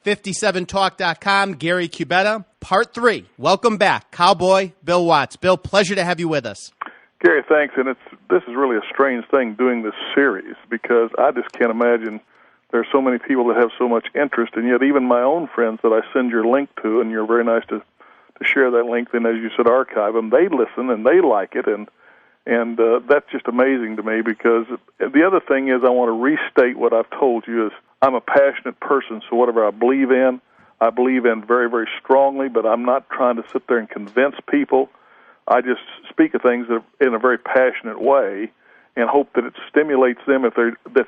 57talk.com, Gary Cubetta, Part 3. Welcome back, Cowboy Bill Watts. Bill, pleasure to have you with us. Gary, thanks. And this is really a strange thing doing this series because I just can't imagine there are so many people that have so much interest, and yet even my own friends that I send your link to, and you're very nice to share that link, and as you said, archive them, they listen and they like it, and that's just amazing to me because the other thing is I want to restate what I've told you is I'm a passionate person, so whatever I believe in very, very strongly, but I'm not trying to sit there and convince people. I just speak of things in a very passionate way and hope that it stimulates them if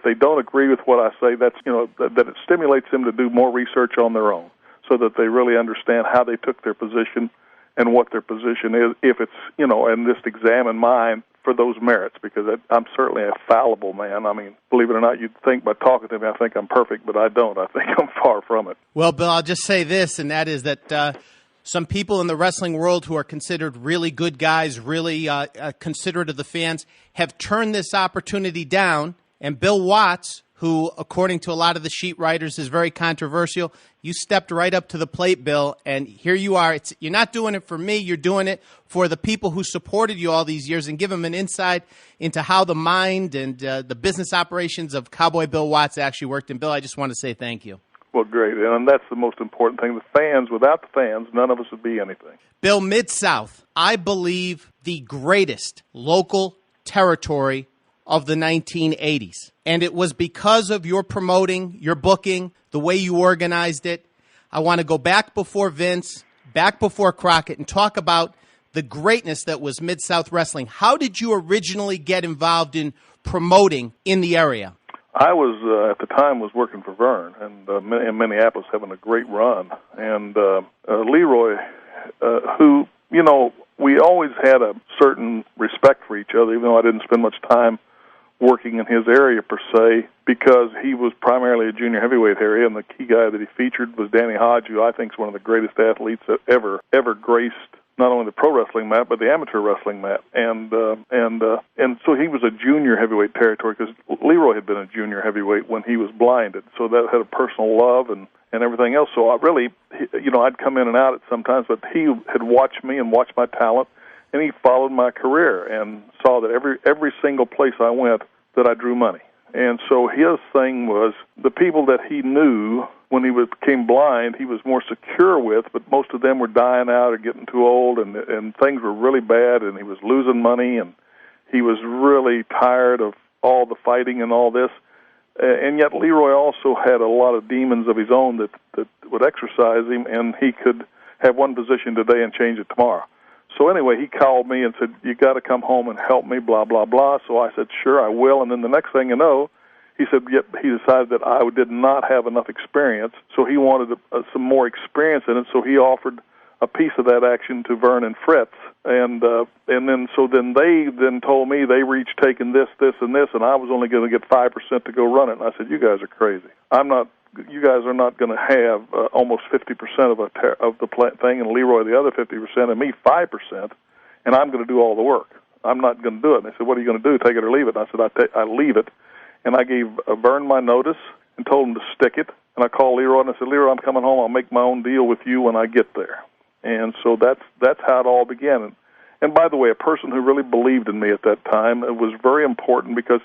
they don't agree with what I say, that it stimulates them to do more research on their own so that they really understand how they took their position and what their position is, if it's, and just examine mine for those merits, because I'm certainly a fallible man. I mean, believe it or not, you'd think by talking to me, I think I'm perfect, but I don't. I think I'm far from it. Well, Bill, I'll just say this, and that is that some people in the wrestling world who are considered really good guys, really considerate of the fans, have turned this opportunity down, and Bill Watts, who, according to a lot of the sheet writers, is very controversial. You stepped right up to the plate, Bill, and here you are. You're not doing it for me. You're doing it for the people who supported you all these years and give them an insight into how the mind and the business operations of Cowboy Bill Watts actually worked. And, Bill, I just want to say thank you. Well, great, and that's the most important thing. The fans, without the fans, none of us would be anything. Bill, Mid-South, I believe the greatest local territory of the 1980s. And it was because of your promoting, your booking, the way you organized it. I want to go back before Vince, back before Crockett, and talk about the greatness that was Mid-South Wrestling. How did you originally get involved in promoting in the area? I was, at the time, was working for Vern and in Minneapolis, having a great run. And Leroy, who, we always had a certain respect for each other, even though I didn't spend much time working in his area per se, because he was primarily a junior heavyweight area, and the key guy that he featured was Danny Hodge, who I think is one of the greatest athletes that ever graced not only the pro wrestling mat but the amateur wrestling mat, and so he was a junior heavyweight territory because Leroy had been a junior heavyweight when he was blinded, so that had a personal love and everything else. So I really, I'd come in and out at sometimes, but he had watched me and watched my talent. And he followed my career and saw that every single place I went that I drew money. And so his thing was the people that he knew when he became blind, he was more secure with, but most of them were dying out or getting too old, and things were really bad, and he was losing money, and he was really tired of all the fighting and all this. And yet Leroy also had a lot of demons of his own that would exercise him, and he could have one position today and change it tomorrow. So anyway, he called me and said, you got to come home and help me, blah, blah, blah. So I said, sure, I will. And then the next thing you know, he said, yep, he decided that I did not have enough experience, so he wanted some more experience in it, so he offered a piece of that action to Vern and Fritz. And then they told me they were each taking this, and this, and I was only going to get 5% to go run it. And I said, you guys are crazy. You guys are not going to have almost 50% of the thing, and Leroy the other 50%, and me 5%, and I'm going to do all the work. I'm not going to do it. And they said, what are you going to do, take it or leave it? And I said, I leave it. And I gave Vern my notice and told him to stick it. And I called Leroy, and I said, Leroy, I'm coming home. I'll make my own deal with you when I get there. And so that's how it all began. And by the way, a person who really believed in me at that time, it was very important because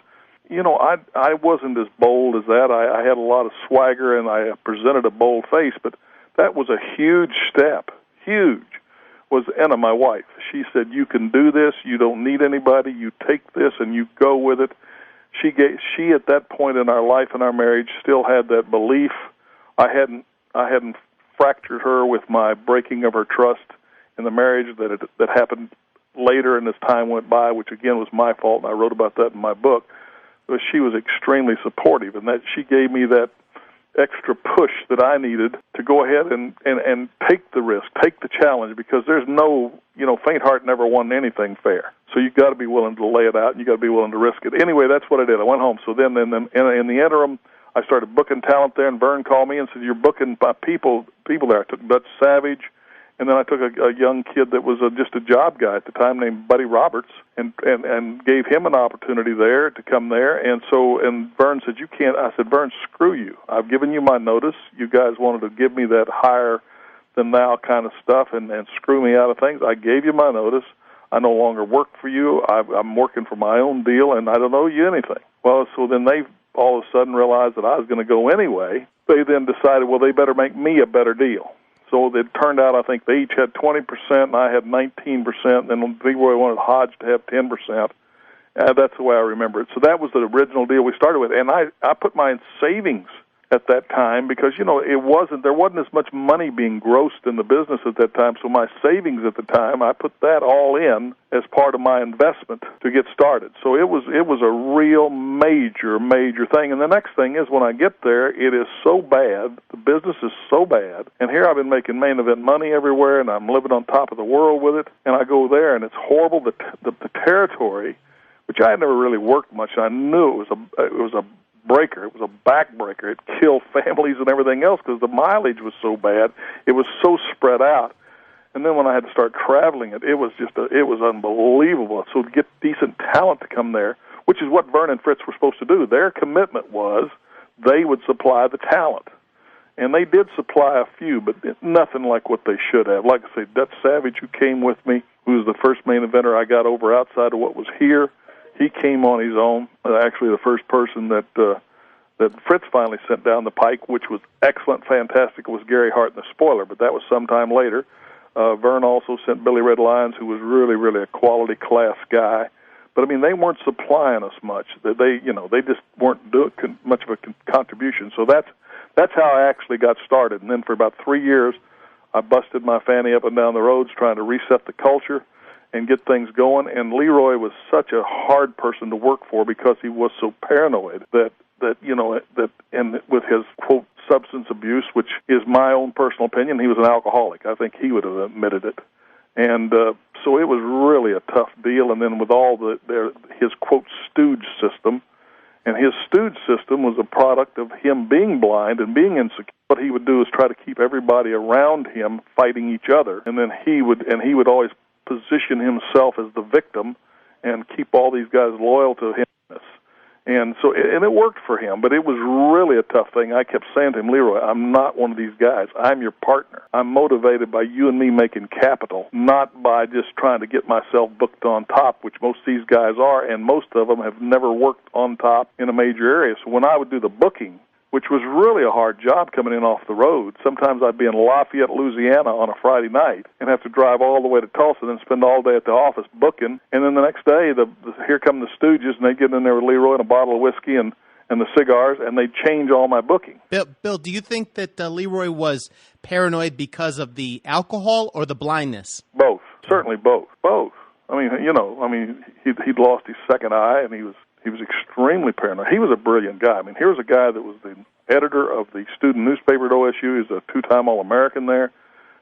I wasn't as bold as that. I had a lot of swagger, and I presented a bold face, but that was a huge step, huge, was Anna, my wife. She said, you can do this, you don't need anybody, you take this and you go with it. She at that point in our life and our marriage still had that belief. I hadn't fractured her with my breaking of her trust in the marriage that happened later, and as time went by, which again was my fault, and I wrote about that in my book. But she was extremely supportive, and that she gave me that extra push that I needed to go ahead and take the risk, take the challenge, because there's no, faint heart never won anything fair. So you've got to be willing to lay it out, and you've got to be willing to risk it. Anyway, that's what I did. I went home. So then in the interim, I started booking talent there, and Vern called me and said, you're booking people there. I took Dutch Savage And then I took a young kid that was just a job guy at the time named Buddy Roberts and gave him an opportunity there to come there. And Vern said, "You can't." I said, "Vern, screw you. I've given you my notice. You guys wanted to give me that higher than thou kind of stuff and screw me out of things. I gave you my notice. I no longer work for you. I'm working for my own deal, and I don't owe you anything." Well, so then they all of a sudden realized that I was going to go anyway. They then decided, well, they better make me a better deal. So it turned out, I think they each had 20%, and I had 19%, and then Leroy wanted Hodge to have 10%. That's the way I remember it. So that was the original deal we started with. And I put my savings at that time because, there wasn't as much money being grossed in the business at that time. So my savings at the time, I put that all in as part of my investment to get started. So it was a real major thing. And the next thing is when I get there, it is so bad, the business is so bad, and here I've been making main event money everywhere, and I'm living on top of the world with it, and I go there, and it's horrible. The territory, which I had never really worked much, I knew it was a breaker. It was a backbreaker. It killed families and everything else because the mileage was so bad. It was so spread out. And then when I had to start traveling it was unbelievable. So to get decent talent to come there, which is what Vern and Fritz were supposed to do, their commitment was they would supply the talent. And they did supply a few, but nothing like what they should have. Like I say, Dutch Savage, who came with me, who was the first main eventer I got over outside of what was here, he came on his own. Actually, the first person that Fritz finally sent down the pike, which was excellent, fantastic, was Gary Hart in the Spoiler, but that was sometime later. Vern also sent Billy Red Lyons, who was really, really a quality class guy. But, they weren't supplying us much. They just weren't doing much of a contribution. So that's how I actually got started. And then for about 3 years, I busted my fanny up and down the roads trying to reset the culture and get things going. And Leroy was such a hard person to work for because he was so paranoid that and with his, quote, substance abuse, which is my own personal opinion, he was an alcoholic. I think he would have admitted it. And so it was really a tough deal. And then with all his, quote, stooge system, and his stooge system was a product of him being blind and being insecure. What he would do is try to keep everybody around him fighting each other, and then he would always position himself as the victim and keep all these guys loyal to him. And so, and it worked for him, but it was really a tough thing. I kept saying to him, "Leroy, I'm not one of these guys. I'm your partner. I'm motivated by you and me making capital, not by just trying to get myself booked on top," which most of these guys are, and most of them have never worked on top in a major area. So when I would do the booking, which was really a hard job coming in off the road. Sometimes I'd be in Lafayette, Louisiana on a Friday night and have to drive all the way to Tulsa and then spend all day at the office booking. And then the next day, here come the Stooges, and they get in there with Leroy and a bottle of whiskey and the cigars, and they change all my booking. Bill, do you think that Leroy was paranoid because of the alcohol or the blindness? Both. Certainly both. Both. He'd lost his second eye, and he was extremely paranoid. He was a brilliant guy. Here was a guy that was the editor of the student newspaper at OSU. He's a two-time All-American there.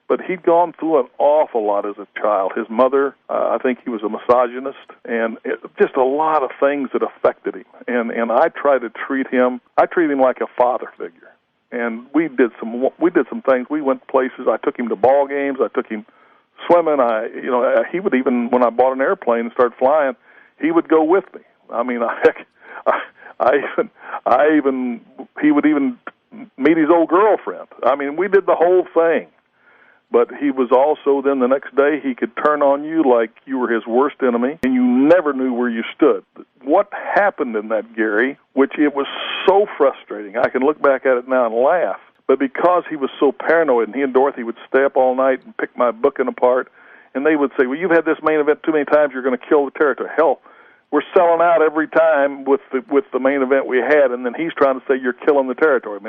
But he'd gone through an awful lot as a child. His mother, I think he was a misogynist, and just a lot of things that affected him. And I tried to treat him like a father figure. And we did some things. We went places. I took him to ball games. I took him swimming. He would even, when I bought an airplane and started flying, he would go with me. He would even meet his old girlfriend. We did the whole thing. But he was also, then the next day, he could turn on you like you were his worst enemy, and you never knew where you stood. What happened in that, Gary, which it was so frustrating. I can look back at it now and laugh. But because he was so paranoid, and he and Dorothy would stay up all night and pick my booking apart, and they would say, "Well, you've had this main event too many times, you're going to kill the territory." Hell, we're selling out every time with the main event we had, and then he's trying to say you're killing the territory.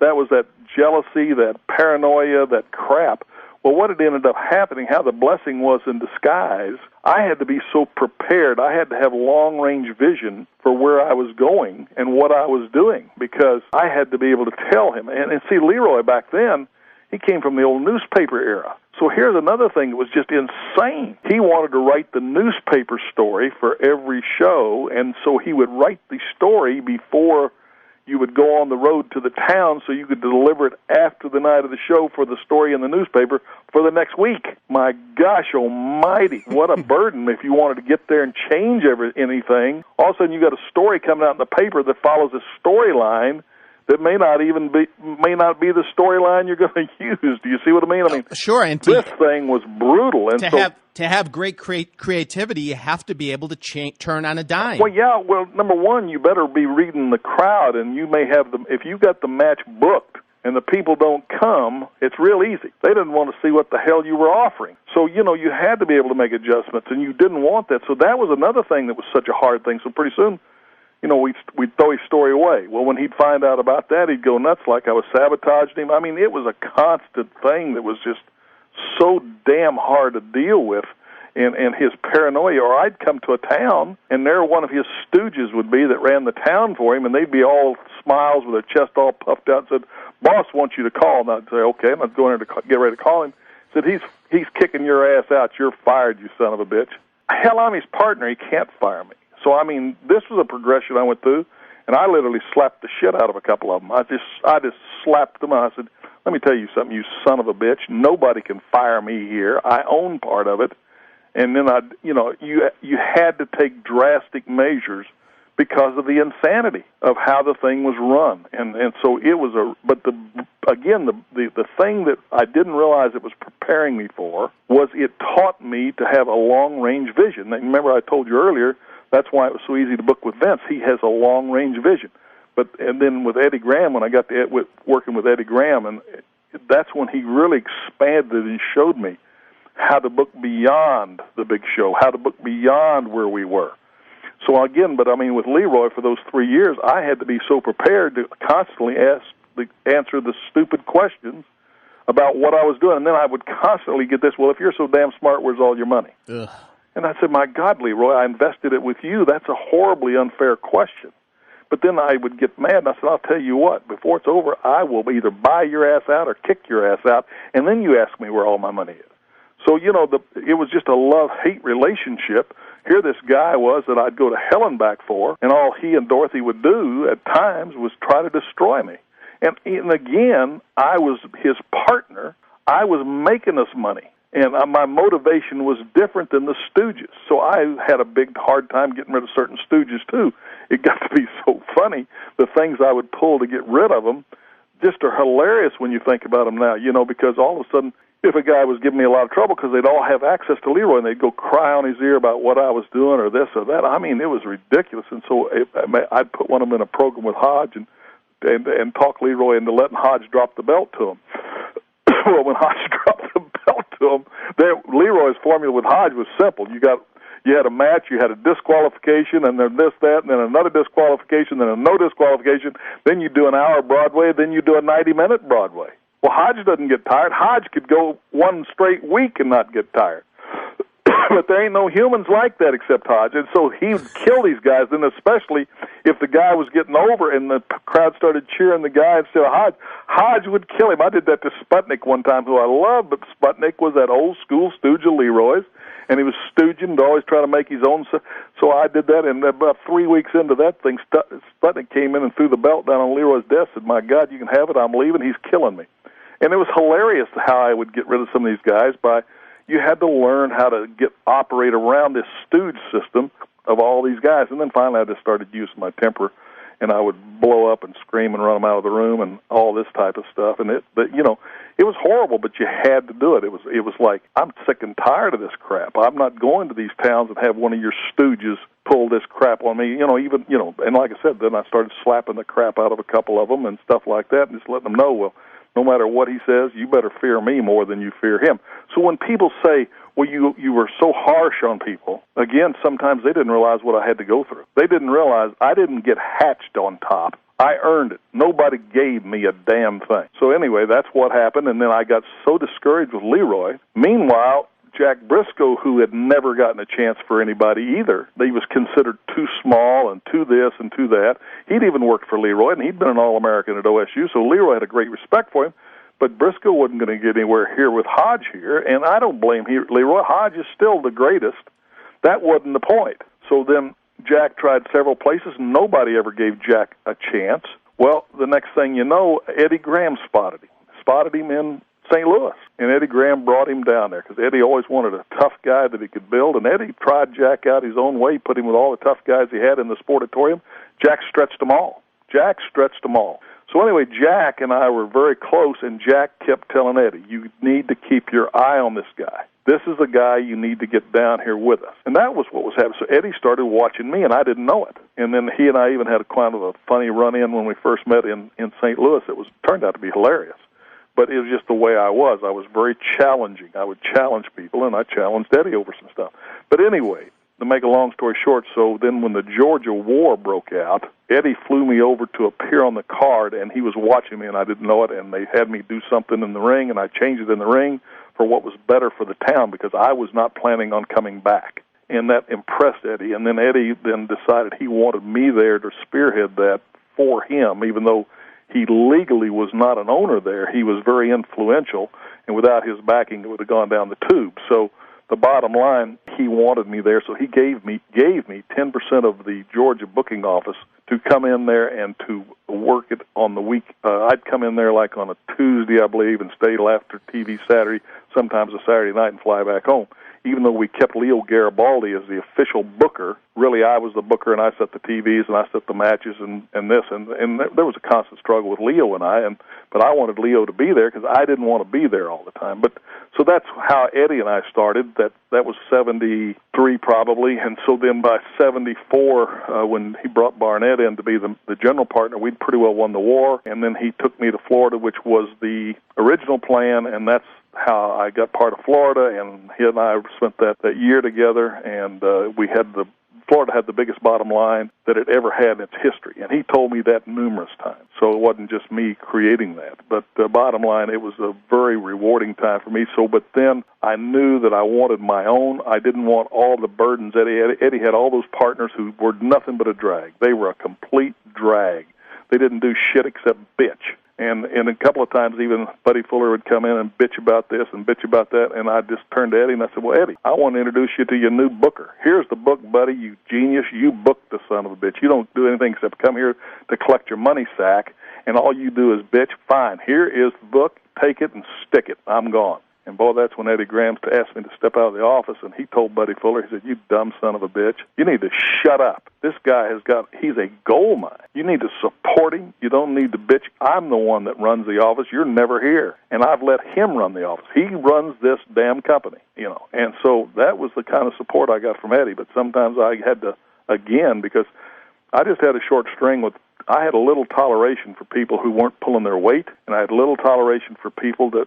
That was that jealousy, that paranoia, that crap. Well, what had ended up happening, how the blessing was in disguise, I had to be so prepared. I had to have long-range vision for where I was going and what I was doing, because I had to be able to tell him. And see, Leroy back then, he came from the old newspaper era. So here's another thing that was just insane. He wanted to write the newspaper story for every show, and so he would write the story before you would go on the road to the town so you could deliver it after the night of the show for the story in the newspaper for the next week. My gosh almighty, what a burden if you wanted to get there and change anything. All of a sudden you got a story coming out in the paper that follows a storyline that may not be the storyline you're going to use. Do you see what I mean? I mean, sure. And this thing was brutal. And to have great creativity, you have to be able to turn on a dime. Well, yeah. Well, number one, you better be reading the crowd, and you may have if you got the match booked and the people don't come, it's real easy. They didn't want to see what the hell you were offering. So, you had to be able to make adjustments, and you didn't want that. So that was another thing that was such a hard thing. So pretty soon, we'd throw his story away. Well, when he'd find out about that, he'd go nuts like I was sabotaging him. I mean, it was a constant thing that was just so damn hard to deal with, and his paranoia. Or I'd come to a town, and there one of his stooges would be that ran the town for him, and they'd be all smiles with their chest all puffed out and said, "Boss wants you to call." And I'd say, "Okay," and I'd go in there to get ready to call him. Said, he's kicking your ass out. You're fired, you son of a bitch. Hell, I'm his partner. He can't fire me. So, I mean, this was a progression I went through, and I literally slapped the shit out of a couple of them. I just slapped them. I said, "Let me tell you something, you son of a bitch. Nobody can fire me here. I own part of it." And then you had to take drastic measures because of the insanity of how the thing was run. And so it was the thing that I didn't realize it was preparing me for was it taught me to have a long-range vision. And remember I told you earlier, that's why it was so easy to book with Vince. He has a long-range vision. And then with Eddie Graham, when I got to working with Eddie Graham, and that's when he really expanded and showed me how to book beyond the big show, how to book beyond where we were. So again, with Leroy for those 3 years, I had to be so prepared to constantly answer the stupid questions about what I was doing. And then I would constantly get this, "Well, if you're so damn smart, where's all your money?" Ugh. And I said, "My God, Leroy, I invested it with you. That's a horribly unfair question." But then I would get mad, and I said, "I'll tell you what, before it's over, I will either buy your ass out or kick your ass out, and then you ask me where all my money is." So, it was just a love-hate relationship. Here this guy was that I'd go to hell and back for, and all he and Dorothy would do at times was try to destroy me. And again, I was his partner. I was making us money. And my motivation was different than the Stooges. So I had a big hard time getting rid of certain Stooges, too. It got to be so funny. The things I would pull to get rid of them just are hilarious when you think about them now, because all of a sudden, if a guy was giving me a lot of trouble because they'd all have access to Leroy and they'd go cry on his ear about what I was doing or this or that. I mean, it was ridiculous. And so I'd put one of them in a program with Hodge and talk Leroy into letting Hodge drop the belt to him. Well, when Hodge dropped the belt to him, Leroy's formula with Hodge was simple. You had a match, you had a disqualification, and then this, that, and then another disqualification, then a no disqualification. Then you do an hour Broadway, then you do a 90-minute Broadway. Well, Hodge doesn't get tired. Hodge could go one straight week and not get tired. But there ain't no humans like that except Hodge. And so he would kill these guys, and especially if the guy was getting over and the crowd started cheering the guy instead of Hodge, Hodge would kill him. I did that to Sputnik one time, who I loved, but Sputnik was that old-school stooge of Leroy's, and he was stooging to always try to make his own. So I did that, and about 3 weeks into that thing, Sputnik came in and threw the belt down on Leroy's desk and said, "My God, you can have it. I'm leaving. He's killing me." And it was hilarious how I would get rid of some of these guys you had to learn how to operate around this stooge system of all these guys. And then finally I just started using my temper, and I would blow up and scream and run them out of the room and all this type of stuff. And it was horrible, but you had to do it. It was like, I'm sick and tired of this crap. I'm not going to these towns and have one of your stooges pull this crap on me. And like I said, then I started slapping the crap out of a couple of them and stuff like that, and just letting them know, well, no matter what he says, you better fear me more than you fear him. So when people say, well, you were so harsh on people, again, sometimes they didn't realize what I had to go through. They didn't realize I didn't get hatched on top. I earned it. Nobody gave me a damn thing. So anyway, that's what happened, and then I got so discouraged with Leroy. Meanwhile, Jack Briscoe, who had never gotten a chance for anybody either, he was considered too small and too this and too that. He'd even worked for Leroy, and he'd been an All-American at OSU, so Leroy had a great respect for him. But Briscoe wasn't going to get anywhere here with Hodge here, and I don't blame Leroy. Hodge is still the greatest. That wasn't the point. So then Jack tried several places, and nobody ever gave Jack a chance. Well, the next thing you know, Eddie Graham spotted him. spotted him in St. Louis, and Eddie Graham brought him down there because Eddie always wanted a tough guy that he could build, and Eddie tried Jack out his own way, put him with all the tough guys he had in the sportatorium. Jack stretched them all. So anyway, Jack and I were very close, and Jack kept telling Eddie, you need to keep your eye on this guy. This is a guy you need to get down here with us. And that was what was happening. So Eddie started watching me, and I didn't know it. And then he and I even had a kind of a funny run-in when we first met in St. Louis. It turned out to be hilarious. But it was just the way I was. I was very challenging. I would challenge people, and I challenged Eddie over some stuff. But anyway, to make a long story short, so then when the Georgia War broke out, Eddie flew me over to appear on the card, and he was watching me, and I didn't know it, and they had me do something in the ring, and I changed it in the ring for what was better for the town because I was not planning on coming back. And that impressed Eddie, and then Eddie then decided he wanted me there to spearhead that for him, even though he legally was not an owner there. He was very influential, and without his backing, it would have gone down the tube. So the bottom line, he wanted me there, so he gave me 10% of the Georgia booking office to come in there and to work it on the week. I'd come in there like on a Tuesday, I believe, and stay till after TV Saturday, sometimes a Saturday night, and fly back home. Even though we kept Leo Garibaldi as the official booker, really I was the booker, and I set the TVs, and I set the matches, and there was a constant struggle with Leo and I, but I wanted Leo to be there because I didn't want to be there all the time. But so that's how Eddie and I started. That was 73 probably, and so then by 74, when he brought Barnett in to be the general partner, we'd pretty well won the war, and then he took me to Florida, which was the original plan, and that's how I got part of Florida, and he and I spent that year together, and Florida had the biggest bottom line that it ever had in its history, and he told me that numerous times. So it wasn't just me creating that, but bottom line, it was a very rewarding time for me. But then I knew that I wanted my own. I didn't want all the burdens. Eddie had all those partners who were nothing but a drag. They were a complete drag. They didn't do shit except bitch. And a couple of times even Buddy Fuller would come in and bitch about this and bitch about that, and I just turned to Eddie and I said, well, Eddie, I want to introduce you to your new booker. Here's the book, buddy, you genius. You book the son of a bitch. You don't do anything except come here to collect your money sack, and all you do is bitch. Fine, here is the book. Take it and stick it. I'm gone. And, boy, that's when Eddie Graham asked me to step out of the office, and he told Buddy Fuller, he said, you dumb son of a bitch, you need to shut up. This guy he's a gold mine. You need to support him. You don't need to bitch. I'm the one that runs the office. You're never here. And I've let him run the office. He runs this damn company, And so that was the kind of support I got from Eddie. But sometimes I had to, again, because I just had a short string I had a little toleration for people who weren't pulling their weight, and I had a little toleration for people that,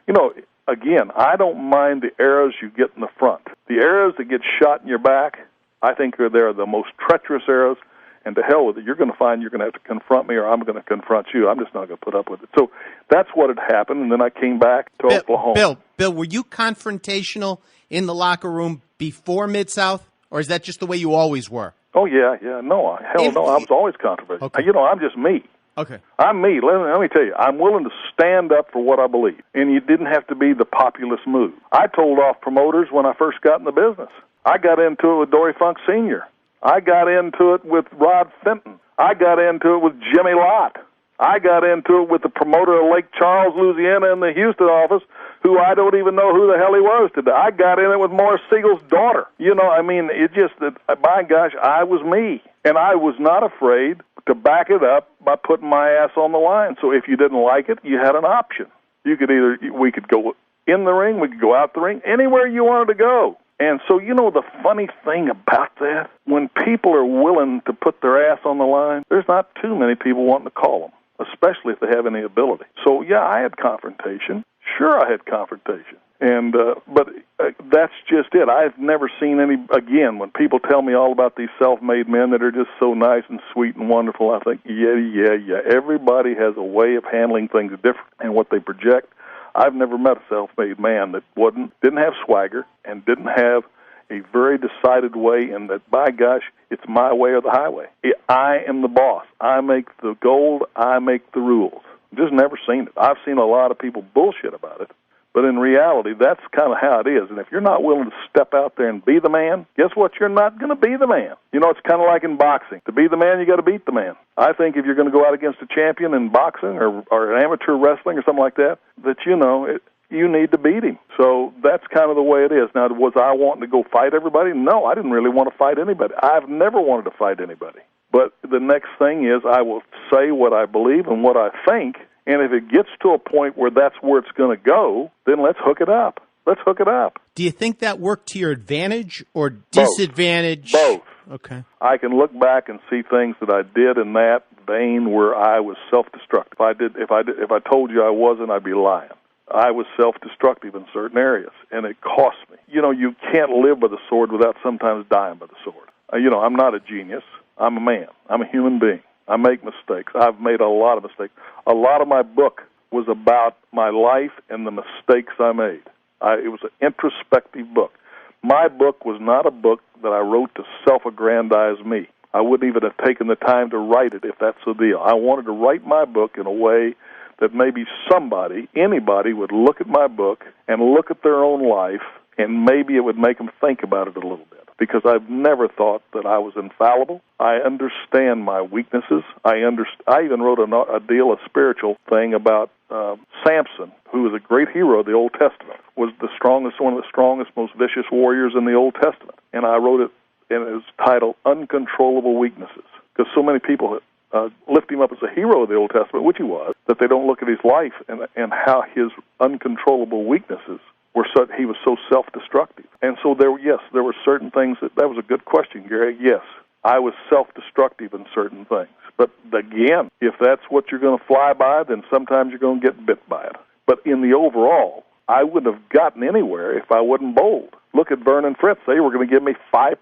again, I don't mind the arrows you get in the front. The arrows that get shot in your back, I think they're the most treacherous arrows, and to hell with it. You're going to find you're going to have to confront me, or I'm going to confront you. I'm just not going to put up with it. So that's what had happened, and then I came back to Oklahoma. Bill, were you confrontational in the locker room before Mid-South, or is that just the way you always were? Oh, yeah. No, I was always controversial. Okay. I'm just me. Okay. I'm me. Let me tell you, I'm willing to stand up for what I believe, and you didn't have to be the populist move. I told off promoters when I first got in the business. I got into it with Dory Funk Sr. I got into it with Rod Fenton. I got into it with Jimmy Lott. I got into it with the promoter of Lake Charles, Louisiana, in the Houston office, who I don't even know who the hell he was today. I got in it with Morris Siegel's daughter. It just, by gosh, I was me. And I was not afraid to back it up by putting my ass on the line. So if you didn't like it, you had an option. We could go in the ring, we could go out the ring, anywhere you wanted to go. And so, the funny thing about that, when people are willing to put their ass on the line, there's not too many people wanting to call them, especially if they have any ability. So, yeah, I had confrontation. Sure, I had confrontation. And but that's just it. I've never seen any, again, when people tell me all about these self-made men that are just so nice and sweet and wonderful, I think, yeah. Everybody has a way of handling things different and what they project. I've never met a self-made man that didn't have swagger and didn't have a very decided way, and that, by gosh, it's my way or the highway. I am the boss. I make the gold. I make the rules. Just never seen it. I've seen a lot of people bullshit about it, But in reality, that's kind of how it is. And if you're not willing to step out there and be the man, guess what? You're not going to be the man. You know, it's kind of like in boxing. To be the man, you got to beat the man. I think if you're going to go out against a champion in boxing or an amateur wrestling or something like that, you need to beat him. So that's kind of the way it is. Now, was I wanting to go fight everybody? No, I didn't really want to fight anybody. I've never wanted to fight anybody. But the next thing is I will say what I believe and what I think, and if it gets to a point where that's where it's going to go, then let's hook it up. Let's hook it up. Do you think that worked to your advantage or disadvantage? Both. Okay. I can look back and see things that I did in that vein where I was self-destructive. If I told you I wasn't, I'd be lying. I was self-destructive in certain areas, and it cost me. You know, you can't live by the sword without sometimes dying by the sword. I'm not a genius. I'm a man. I'm a human being. I make mistakes. I've made a lot of mistakes. A lot of my book was about my life and the mistakes I made. It was an introspective book. My book was not a book that I wrote to self-aggrandize me. I wouldn't even have taken the time to write it if that's the deal. I wanted to write my book in a way that maybe anybody would look at my book and look at their own life, and maybe it would make them think about it a little bit. Because I've never thought that I was infallible. I understand my weaknesses. I even wrote a spiritual thing about Samson, who was a great hero of the Old Testament, was one of the strongest, most vicious warriors in the Old Testament. And I wrote it, and it was titled Uncontrollable Weaknesses, because so many people lift him up as a hero of the Old Testament, which he was, that they don't look at his life and how his uncontrollable weaknesses he was so self-destructive. And so there were certain things that was a good question, Gary. Yes, I was self-destructive in certain things. But again, if that's what you're going to fly by, then sometimes you're going to get bit by it. But in the overall, I wouldn't have gotten anywhere if I wasn't bold. Look at Vern and Fritz. They were going to give me 5%.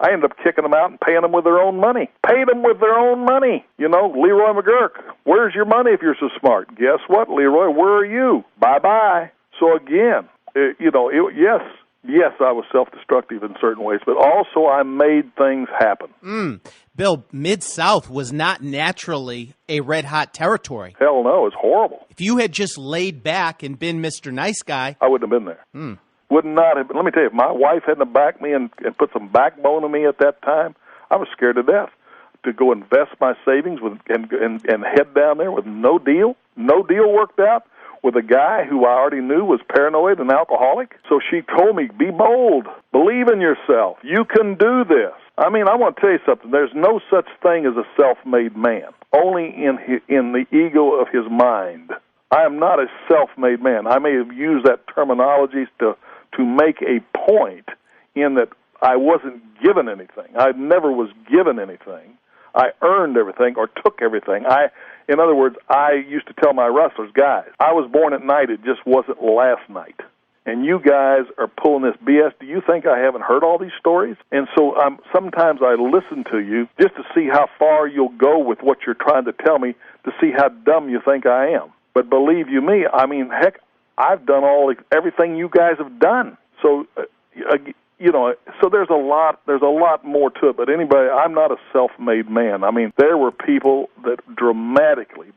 I ended up kicking them out and paying them with their own money. Paid them with their own money. Leroy McGurk, where's your money if you're so smart? Guess what, Leroy? Where are you? Bye-bye. So again, yes, I was self-destructive in certain ways, but also I made things happen. Bill, Mid-South was not naturally a red-hot territory. Hell no, it's horrible. If you had just laid back and been Mr. Nice Guy, I wouldn't have been there. Would not have. Let me tell you, if my wife hadn't backed me and put some backbone in me at that time, I was scared to death to go invest my savings and head down there with no deal. No deal worked out with a guy who I already knew was paranoid and alcoholic. So she told me, be bold, believe in yourself, you can do this. I want to tell you something. There's no such thing as a self-made man, only in the ego of his mind. I am not a self-made man. I may have used that terminology to make a point in that I wasn't given anything. I never was given anything. I earned everything or took everything. In other words, I used to tell my wrestlers, guys, I was born at night. It just wasn't last night. And you guys are pulling this BS. Do you think I haven't heard all these stories? And so sometimes I listen to you just to see how far you'll go with what you're trying to tell me, to see how dumb you think I am. But believe you me, heck, I've done everything you guys have done. So, so there's a lot more to it. But anybody, I'm not a self-made man. There were people that dramatically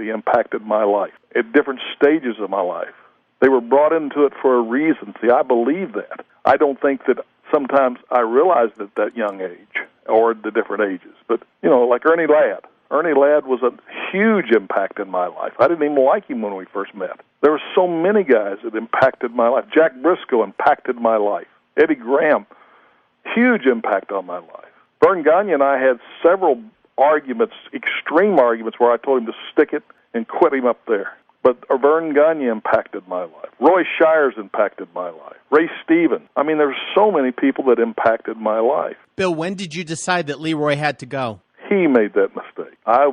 impacted my life at different stages of my life. They were brought into it for a reason. See, I believe that. I don't think that sometimes I realized at that young age or the different ages. But, like Ernie Ladd. Ernie Ladd was a huge impact in my life. I didn't even like him when we first met. There were so many guys that impacted my life. Jack Briscoe impacted my life. Eddie Graham, huge impact on my life. Vern Gagne and I had several arguments, extreme arguments, where I told him to stick it and quit him up there. But Vern Gagne impacted my life. Roy Shires impacted my life. Ray Stevens. There's so many people that impacted my life. Bill, when did you decide that Leroy had to go? He made that mistake. I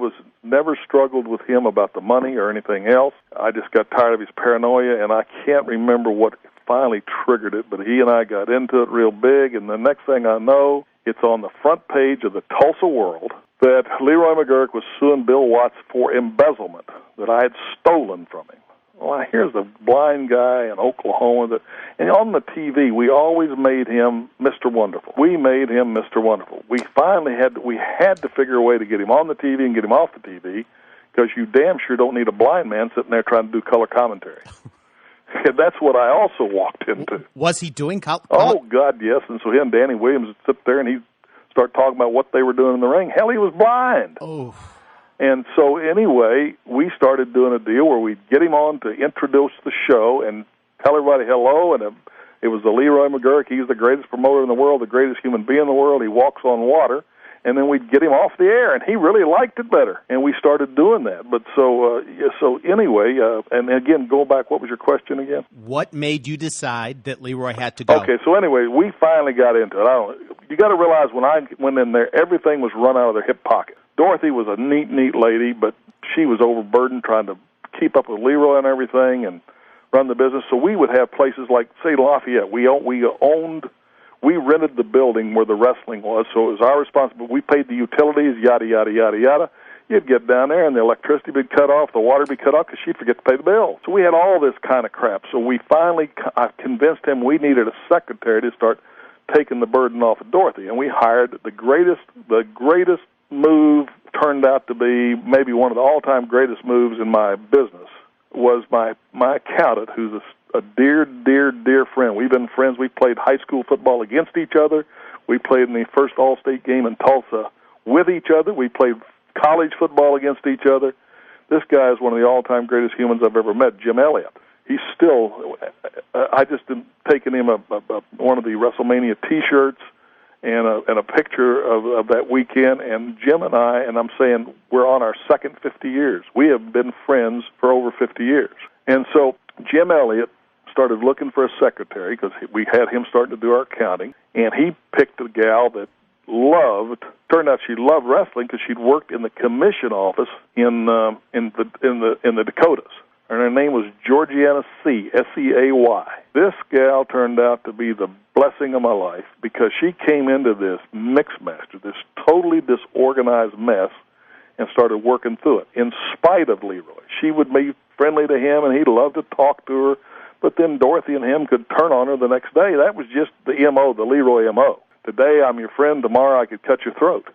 never struggled with him about the money or anything else. I just got tired of his paranoia, and I can't remember what finally triggered it, but he and I got into it real big, and the next thing I know, it's on the front page of the Tulsa World that Leroy McGurk was suing Bill Watts for embezzlement that I had stolen from him. Well, here's a blind guy in Oklahoma and on the TV, we always made him Mr. Wonderful. We made him Mr. Wonderful. We finally had to figure a way to get him on the TV and get him off the TV, because you damn sure don't need a blind man sitting there trying to do color commentary. And that's what I also walked into. Was he doing Oh, God, yes. And so he and Danny Williams would sit there and he'd start talking about what they were doing in the ring. Hell, he was blind. Oh. And so anyway, we started doing a deal where we'd get him on to introduce the show and tell everybody hello. And it was the Leroy McGurk. He's the greatest promoter in the world, the greatest human being in the world. He walks on water. And then we'd get him off the air, and he really liked it better. And we started doing that. But so anyway, and again, go back, what was your question again? What made you decide that Leroy had to go? Okay, so anyway, we finally got into it. You got to realize when I went in there, everything was run out of their hip pocket. Dorothy was a neat lady, but she was overburdened trying to keep up with Leroy and everything and run the business. So we would have places like, say, Lafayette. We rented the building where the wrestling was, so it was our responsibility. We paid the utilities, yada, yada, yada, yada. You'd get down there, and the electricity would be cut off, the water would be cut off, because she'd forget to pay the bill. So we had all this kind of crap. So I convinced him we needed a secretary to start taking the burden off of Dorothy, and we hired the greatest move, turned out to be maybe one of the all-time greatest moves in my business, was my accountant, who's a dear friend. We've been friends. We played high school football against each other. We played in the first All-State game in Tulsa with each other. We played college football against each other. This guy is one of the all-time greatest humans I've ever met, Jim Elliott. He's still, I just taken him one of the WrestleMania T-shirts and a picture of that weekend, and Jim and I, and I'm saying we're on our second 50 years. We have been friends for over 50 years. And so Jim Elliott started looking for a secretary because we had him starting to do our accounting, and he picked a gal that turned out she loved wrestling because she'd worked in the commission office in the Dakotas. And her name was Georgiana C. S-E-A-Y. This gal turned out to be the blessing of my life because she came into this mixmaster, this totally disorganized mess, and started working through it in spite of Leroy. She would be friendly to him, and he'd love to talk to her, but then Dorothy and him could turn on her the next day. That was just the M.O., the Leroy M.O. Today I'm your friend, tomorrow I could cut your throat.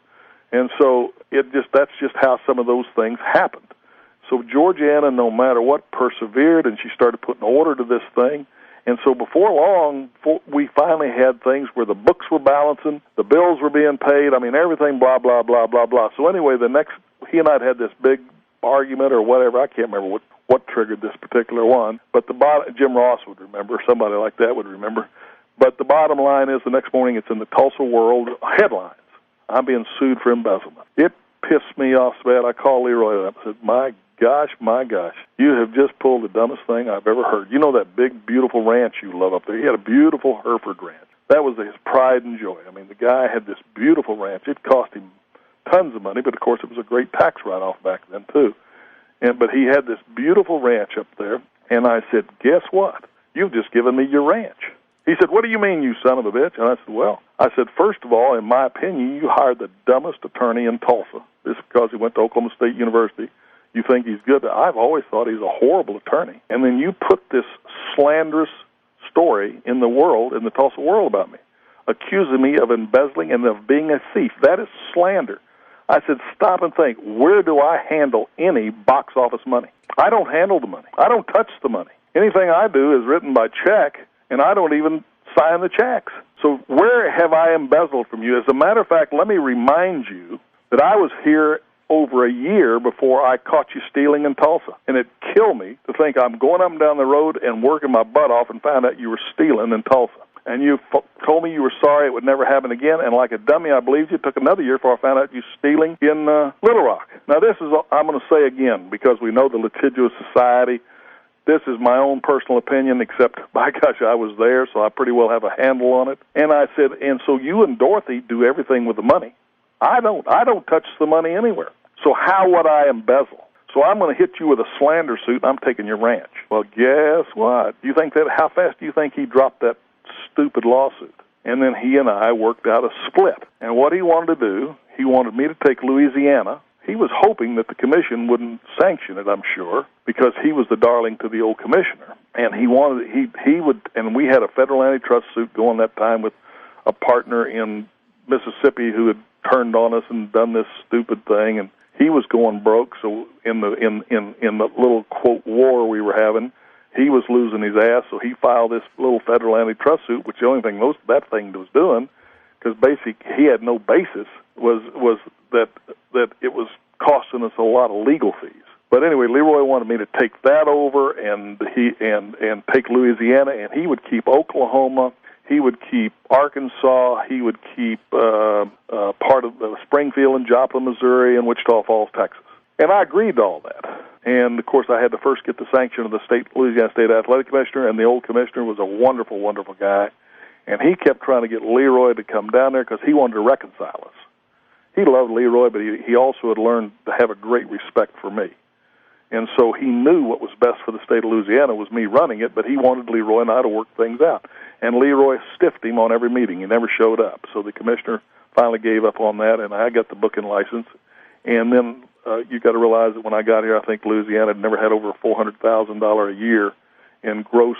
And so that's just how some of those things happened. So Georgiana, no matter what, persevered, and she started putting order to this thing. And so before long, we finally had things where the books were balancing, the bills were being paid, everything, blah, blah, blah, blah, blah. So anyway, he and I had this big argument or whatever. I can't remember what triggered this particular one, but Jim Ross would remember, somebody like that would remember. But the bottom line is the next morning it's in the Tulsa World headlines. I'm being sued for embezzlement. It pissed me off so bad. I called Leroy up and said, my gosh, you have just pulled the dumbest thing I've ever heard. You know that big, beautiful ranch you love up there? He had a beautiful Hereford ranch. That was his pride and joy. The guy had this beautiful ranch. It cost him tons of money, but of course it was a great tax write-off back then too. But he had this beautiful ranch up there, and I said, guess what? You've just given me your ranch. He said, what do you mean, you son of a bitch? And I said, first of all, in my opinion, you hired the dumbest attorney in Tulsa. This is because he went to Oklahoma State University. You think he's good. I've always thought he's a horrible attorney. And then you put this slanderous story in the Tulsa World about me, accusing me of embezzling and of being a thief. That is slander. I said, stop and think. Where do I handle any box office money? I don't handle the money. I don't touch the money. Anything I do is written by check, and I don't even sign the checks. So where have I embezzled from you? As a matter of fact, let me remind you that I was here over a year before I caught you stealing in Tulsa. And it killed me to think I'm going up and down the road and working my butt off and found out you were stealing in Tulsa. And you told me you were sorry it would never happen again, and like a dummy, I believed you. It took another year before I found out you stealing in Little Rock. Now, this is, I'm going to say again, because we know the litigious society, this is my own personal opinion, except, by gosh, I was there, so I pretty well have a handle on it. And I said, and so you and Dorothy do everything with the money. I don't touch the money anywhere. So how would I embezzle? So I'm going to hit you with a slander suit, and I'm taking your ranch. Well, guess what? How fast do you think he dropped that stupid lawsuit? And then he and I worked out a split. And what he wanted to do, he wanted me to take Louisiana. He was hoping that the commission wouldn't sanction it, I'm sure, because he was the darling to the old commissioner. And he would, and we had a federal antitrust suit going that time with a partner in Mississippi who had turned on us and done this stupid thing, and he was going broke. So in the little quote war we were having, he was losing his ass, so he filed this little federal antitrust suit, which the only thing that thing was doing, because basically he had no basis, was that it was costing us a lot of legal fees. But anyway, Leroy wanted me to take that over and take Louisiana, and he would keep Oklahoma, he would keep Arkansas, he would keep part of Springfield and Joplin, Missouri, and Wichita Falls, Texas. And I agreed to all that. And, of course, I had to first get the sanction of the Louisiana State Athletic Commissioner, and the old commissioner was a wonderful, wonderful guy. And he kept trying to get Leroy to come down there because he wanted to reconcile us. He loved Leroy, but he also had learned to have a great respect for me. And so he knew what was best for the state of Louisiana was me running it, but he wanted Leroy and I to work things out. And Leroy stiffed him on every meeting. He never showed up. So the commissioner finally gave up on that, and I got the booking license. And then you got to realize that when I got here, I think Louisiana had never had over $400,000 a year in gross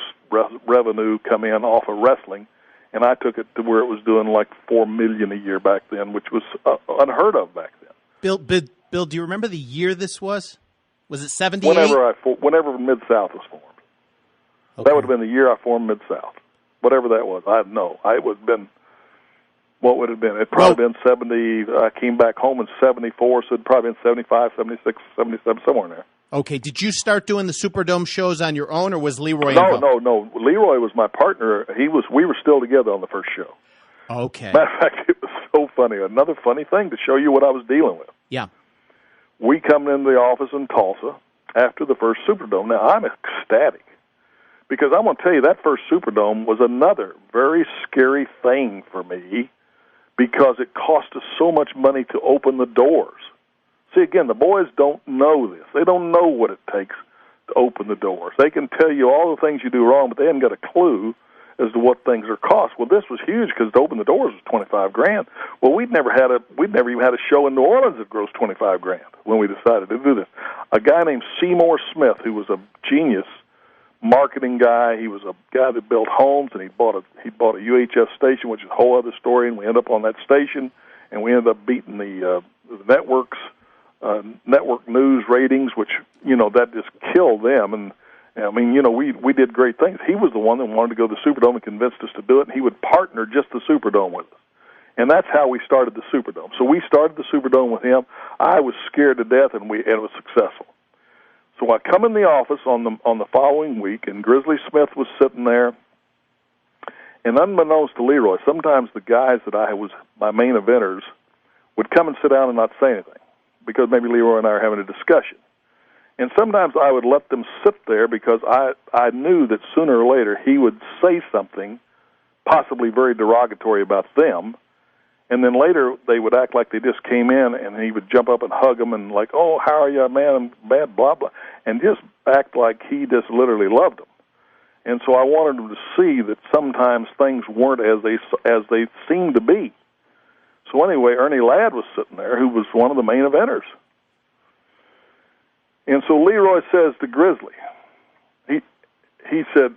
revenue come in off of wrestling, and I took it to where it was doing like $4 million a year back then, which was unheard of back then. Bill, do you remember the year this was? Was it 78? Whenever Mid-South was formed. Okay. That would have been the year I formed Mid-South. Whatever that was, I don't know. It would have been. What would it have been? It'd probably been 70. I came back home in 74, so it'd probably been 75, 76, 77, somewhere in there. Okay. Did you start doing the Superdome shows on your own, or was Leroy involved? No. Leroy was my partner. We were still together on the first show. Okay. Matter of fact, it was so funny. Another funny thing to show you what I was dealing with. Yeah. We come into the office in Tulsa after the first Superdome. Now, I'm ecstatic because I'm going to tell you that first Superdome was another very scary thing for me, because it cost us so much money to open the doors. See, again, the boys don't know this. They don't know what it takes to open the doors. They can tell you all the things you do wrong, but they haven't got a clue as to what things are cost. Well, this was huge because to open the doors was $25,000. Well, we'd never even had a show in New Orleans that grossed $25,000 when we decided to do this. A guy named Seymour Smith, who was a genius marketing guy. He was a guy that built homes, and he bought a UHF station, which is a whole other story. And we ended up on that station, and we ended up beating the networks, network news ratings, which that just killed them. And I mean, we did great things. He was the one that wanted to go to the Superdome and convinced us to do it. And he would partner just the Superdome with us, and that's how we started the Superdome. So we started the Superdome with him. I was scared to death, and it was successful. So I come in the office on the following week, and Grizzly Smith was sitting there. And unbeknownst to Leroy, sometimes the guys that I was my main eventers would come and sit down and not say anything, because maybe Leroy and I are having a discussion. And sometimes I would let them sit there because I knew that sooner or later he would say something possibly very derogatory about them. And then later they would act like they just came in, and he would jump up and hug them and like, "Oh, how are you, man? I'm bad, blah, blah," and just act like he just literally loved them. And so I wanted them to see that sometimes things weren't as they seemed to be. So anyway, Ernie Ladd was sitting there, who was one of the main eventers. And so Leroy says to Grizzly, he says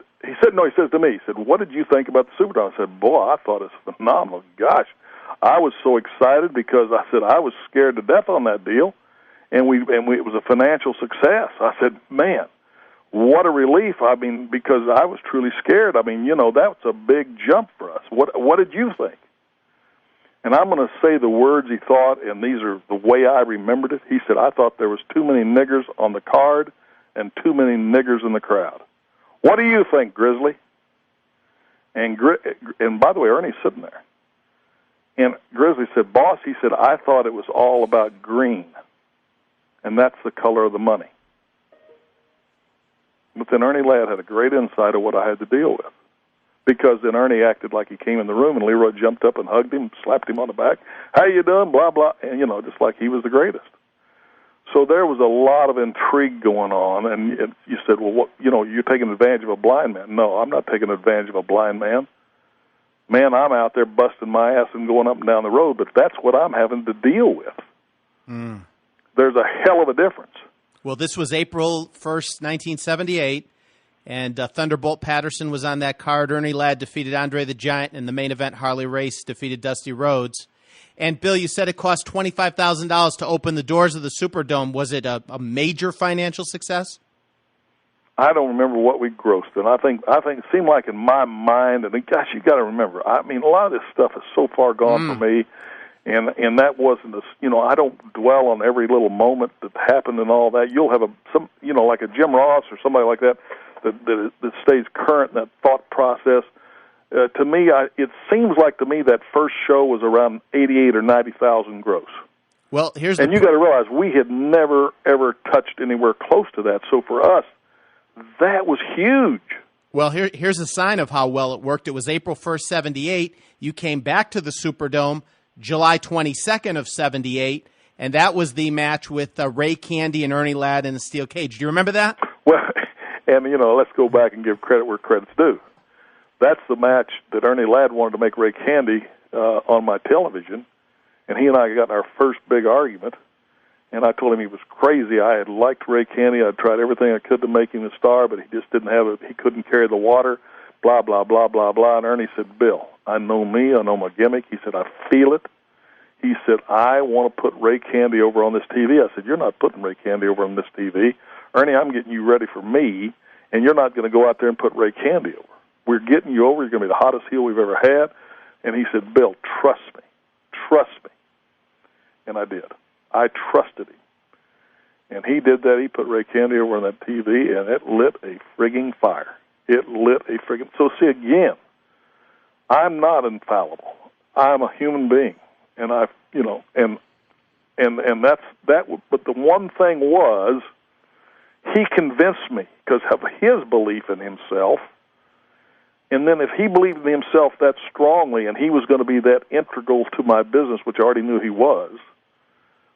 to me, he said, "What did you think about the Superdome?" I said, "Boy, I thought it was phenomenal. Gosh, I was so excited because I said I was scared to death on that deal, and it was a financial success." I said, "Man, what a relief." I mean, because I was truly scared. I mean, that's a big jump for us. What did you think? And I'm going to say the words he thought, and these are the way I remembered it. He said, "I thought there was too many niggers on the card and too many niggers in the crowd. What do you think, Grizzly?" And by the way, Ernie's sitting there. And Grizzly said, "Boss," he said, "I thought it was all about green, and that's the color of the money." But then Ernie Ladd had a great insight of what I had to deal with, because then Ernie acted like he came in the room, and Leroy jumped up and hugged him, slapped him on the back. "How you doing?" Blah, blah, and, just like he was the greatest. So there was a lot of intrigue going on, and you said, "Well, what? You're taking advantage of a blind man." No, I'm not taking advantage of a blind man. Man, I'm out there busting my ass and going up and down the road, but that's what I'm having to deal with. Mm. There's a hell of a difference. Well, this was April 1st, 1978, and Thunderbolt Patterson was on that card. Ernie Ladd defeated Andre the Giant, and the main event, Harley Race, defeated Dusty Rhodes. And, Bill, you said it cost $25,000 to open the doors of the Superdome. Was it a major financial success? I don't remember what we grossed, and I think it seemed like in my mind, and gosh, you got to remember, I mean, a lot of this stuff is so far gone for me, and that wasn't I don't dwell on every little moment that happened and all that. You'll have like a Jim Ross or somebody like that stays current in that thought process. To me, it seems like to me that first show was around 88 or 90,000 gross. Well, you got to realize we had never ever touched anywhere close to that. So for us, that was huge. Well, here's a sign of how well it worked. It was April 1st, 78. You came back to the Superdome July 22nd of 78, and that was the match with Ray Candy and Ernie Ladd in the steel cage. Do you remember that? Well, and, let's go back and give credit where credit's due. That's the match that Ernie Ladd wanted to make Ray Candy on my television, and he and I got in our first big argument. And I told him he was crazy. I had liked Ray Candy. I'd tried everything I could to make him a star, but he just didn't have it. He couldn't carry the water, blah, blah, blah, blah, blah. And Ernie said, Bill, I know me. I know my gimmick. He said, I feel it. He said, I want to put Ray Candy over on this TV. I said, you're not putting Ray Candy over on this TV. Ernie, I'm getting you ready for me, and you're not going to go out there and put Ray Candy over. We're getting you over. You're going to be the hottest heel we've ever had. And he said, Bill, trust me. Trust me. And I did. I trusted him. And he did that. He put Ray Candy over on that TV, and it lit a frigging fire. It lit a frigging... So, see, again, I'm not infallible. I'm a human being. And and that's that. But the one thing was, he convinced me because of his belief in himself. And then if he believed in himself that strongly and he was going to be that integral to my business, which I already knew he was,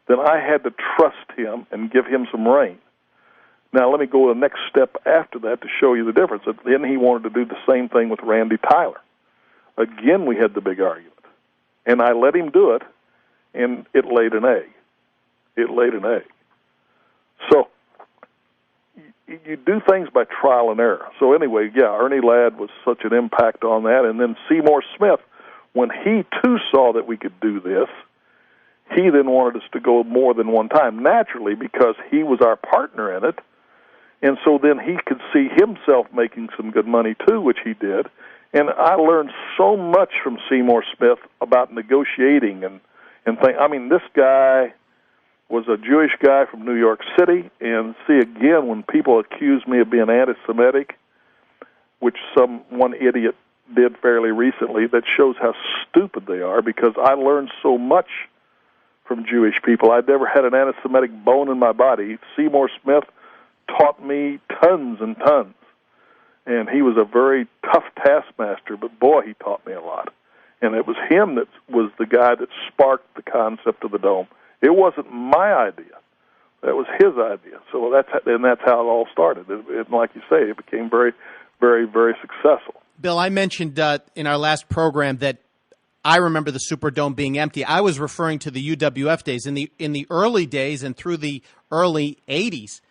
then I had to trust him and give him some rein. Now, let me go to the next step after that to show you the difference. Then he wanted to do the same thing with Randy Tyler. Again, we had the big argument. And I let him do it, and it laid an egg. It laid an egg. So you do things by trial and error. So anyway, yeah, Ernie Ladd was such an impact on that. And then Seymour Smith, when he, too, saw that we could do this, he then wanted us to go more than one time, naturally, because he was our partner in it. And so then he could see himself making some good money, too, which he did. And I learned so much from Seymour Smith about negotiating and things. I mean, this guy was a Jewish guy from New York City. And see, again, when people accuse me of being anti-Semitic, which one idiot did fairly recently, that shows how stupid they are, because I learned so much from Jewish people. I'd never had an anti-Semitic bone in my body. Seymour Smith taught me tons and tons. And he was a very tough taskmaster, but boy, he taught me a lot. And it was him that was the guy that sparked the concept of the Dome. It wasn't my idea. That was his idea. So that's how it all started. And like you say, it became very, very, very successful. Bill, I mentioned in our last program that I remember the Superdome being empty. I was referring to the UWF days. In the early days and through the early 80s,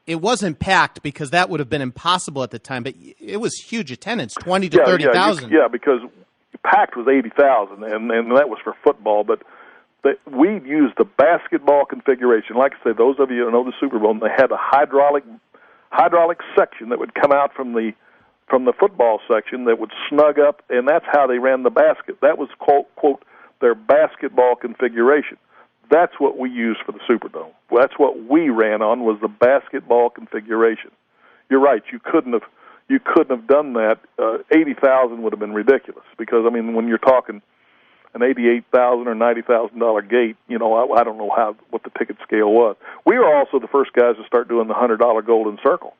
it wasn't packed because that would have been impossible at the time, but it was huge attendance, 20 to 30,000. Yeah, because packed was 80,000, and that was for football, but we used the basketball configuration. Like I said, those of you who know the Superdome, they had a hydraulic section that would come out from the football section that would snug up, and that's how they ran the basket. That was, quote, their basketball configuration. That's what we used for the Superdome. That's what we ran on, was the basketball configuration. You're right. You couldn't have done that. 80,000 would have been ridiculous, because I mean, when you're talking an $88,000 or $90,000 gate, I don't know what the ticket scale was. We were also the first guys to start doing the $100 Golden Circle.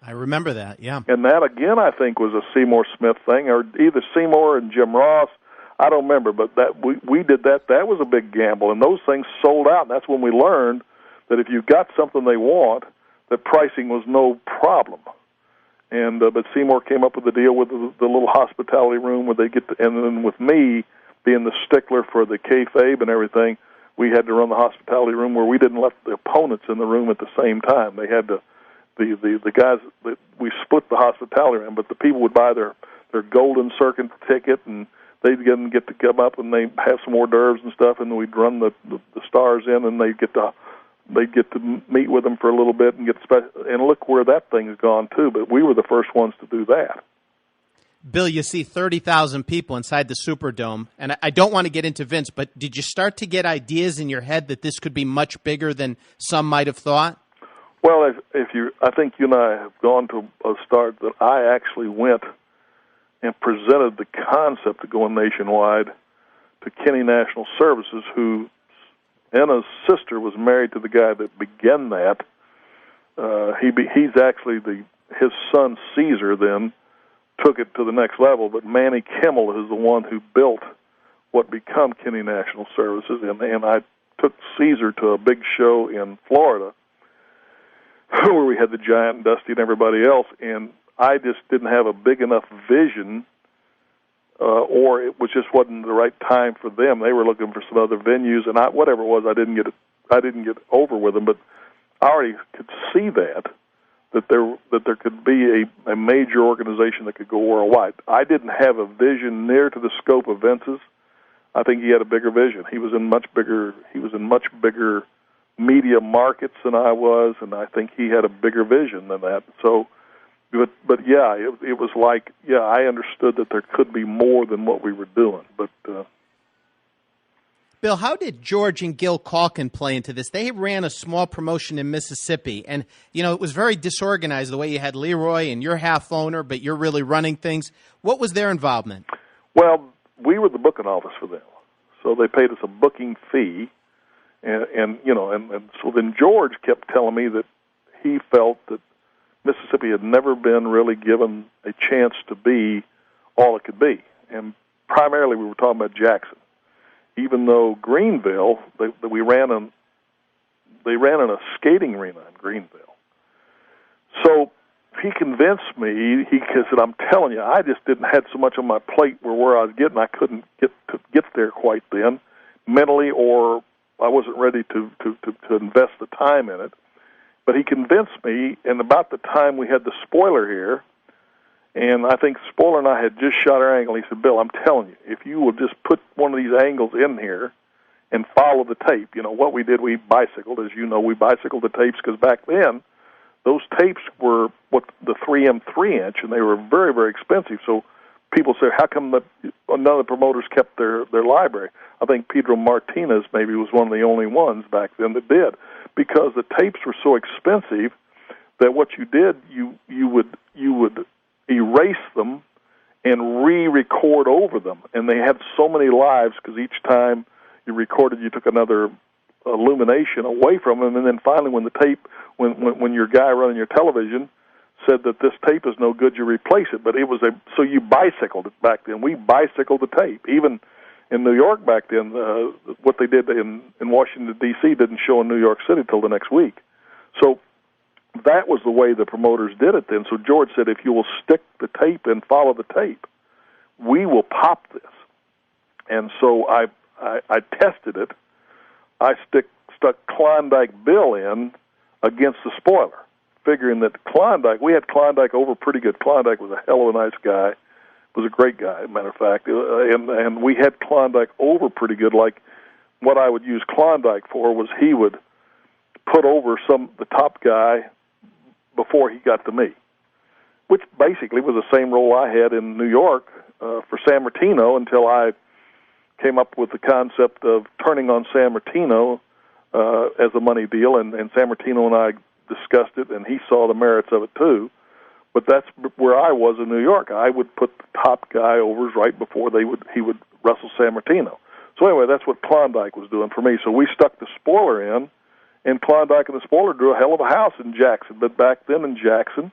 I remember that, yeah. And that, again, I think was a Seymour Smith thing, or either Seymour and Jim Ross. I don't remember, but that we did that. That was a big gamble, and those things sold out. And that's when we learned that if you got something they want, that pricing was no problem. And but Seymour came up with the deal with the little hospitality room where they get to, and then with me being the stickler for the kayfabe and everything, we had to run the hospitality room where we didn't let the opponents in the room at the same time. They had to. The guys, we split the hospitality room, but the people would buy their golden circuit ticket, and they'd get to come up and they'd have some hors d'oeuvres and stuff, and then we'd run the stars in, and they'd get to they'd get to meet with them for a little bit and and look where that thing's gone too. But we were the first ones to do that. Bill, you see 30,000 people inside the Superdome, and I don't want to get into Vince, but did you start to get ideas in your head that this could be much bigger than some might have thought? Well, I think you and I have gone to a start that I actually went and presented the concept of going nationwide to Kenny National Services, who Anna's sister was married to the guy that began that. He's actually his son Caesar then took it to the next level, but Manny Kimmel is the one who built what become Kenny National Services, and I took Caesar to a big show in Florida where we had the Giant and Dusty and everybody else, and I just didn't have a big enough vision, or it wasn't the right time for them. They were looking for some other venues, and whatever it was, I didn't get over with them. But I already could see that there could be a major organization that could go worldwide. I didn't have a vision near to the scope of Vince's. I think he had a bigger vision. He was in much bigger media markets than I was, and I think he had a bigger vision than that. So, but yeah, it was like, yeah, I understood that there could be more than what we were doing. But Bill, how did George and Gil Calkin play into this? They ran a small promotion in Mississippi, and it was very disorganized the way you had Leroy and you're half owner, but you're really running things. What was their involvement? Well, we were the booking office for them, so they paid us a booking fee. And so then George kept telling me that he felt that Mississippi had never been really given a chance to be all it could be. And primarily we were talking about Jackson. Even though Greenville, they ran in a skating arena in Greenville. So he convinced me, he said, I'm telling you, I just didn't have so much on my plate where I was getting, I couldn't get there quite then, mentally, or I wasn't ready to invest the time in it. But he convinced me, and about the time we had the spoiler here, and I think Spoiler and I had just shot our angle, he said, Bill, I'm telling you, if you will just put one of these angles in here and follow the tape, what we did, we bicycled. As you know, we bicycled the tapes because back then those tapes were the 3M 3-inch, and they were very, very expensive. So people say, how come none of the promoters kept their library? I think Pedro Martinez maybe was one of the only ones back then that did, because the tapes were so expensive that what you did, you would erase them and re-record over them. And they had so many lives because each time you recorded, you took another illumination away from them. And then finally, when the tape, when your guy running your television said that this tape is no good, you replace it. But so you bicycled it back then. We bicycled the tape. Even in New York back then, what they did in Washington, D.C. didn't show in New York City till the next week. So that was the way the promoters did it then. So George said, if you will stick the tape and follow the tape, we will pop this. And so I tested it. I stuck Klondike Bill in against the spoiler, figuring that Klondike, we had Klondike over pretty good. Klondike was a hell of a nice guy, was a great guy, as a matter of fact. And we had Klondike over pretty good. Like what I would use Klondike for was he would put over the top guy before he got to me, which basically was the same role I had in New York for San Martino until I came up with the concept of turning on San Martino as a money deal, and San Martino and I discussed it, and he saw the merits of it too. But that's where I was in New York. I would put the top guy overs right before he would wrestle San Martino. So anyway, that's what Klondike was doing for me. So we stuck the spoiler in, and Klondike and the spoiler drew a hell of a house in Jackson. But back then in Jackson,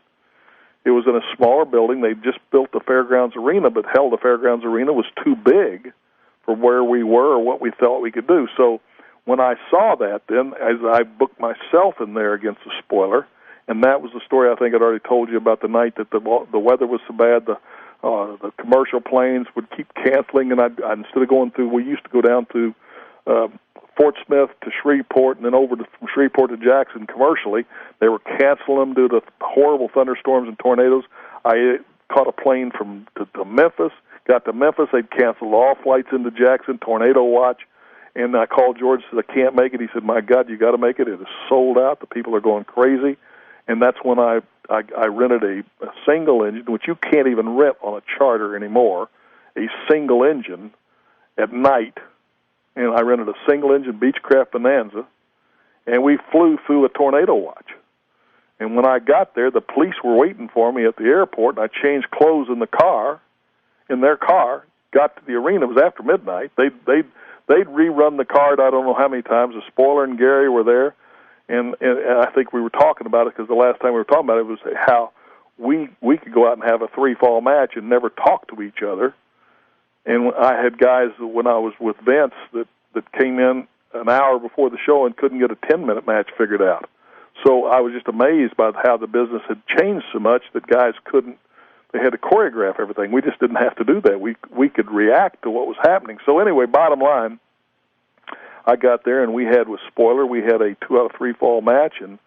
it was in a smaller building. They just built the Fairgrounds Arena, but hell, the Fairgrounds Arena was too big for where we were or what we thought we could do. So when I saw that, then, as I booked myself in there against the spoiler, and that was the story I think I'd already told you about the night that the weather was so bad, the commercial planes would keep canceling, and I'd instead of going through, we used to go down to Fort Smith to Shreveport and then over from Shreveport to Jackson commercially. They were canceling them due to horrible thunderstorms and tornadoes. I caught a plane to Memphis, got to Memphis, they'd canceled all flights into Jackson, tornado watch, And I called George and said, I can't make it. He said, my God, you got to make it. It is sold out. The people are going crazy. And that's when I rented a single engine, which you can't even rent on a charter anymore, a single engine at night. And I rented a single engine Beechcraft Bonanza, and we flew through a tornado watch. And when I got there, the police were waiting for me at the airport, and I changed clothes in their car, got to the arena. It was after midnight. They'd rerun the card I don't know how many times. The spoiler and Gary were there, and I think we were talking about it because the last time we were talking about it was how we could go out and have a 3-fall match and never talk to each other. And I had guys when I was with Vince that came in an hour before the show and couldn't get a 10-minute match figured out. So I was just amazed by how the business had changed so much that guys couldn't. They had to choreograph everything. We just didn't have to do that. We could react to what was happening. So anyway, bottom line, I got there and we had with spoiler. We had a 2 out of 3 fall match, and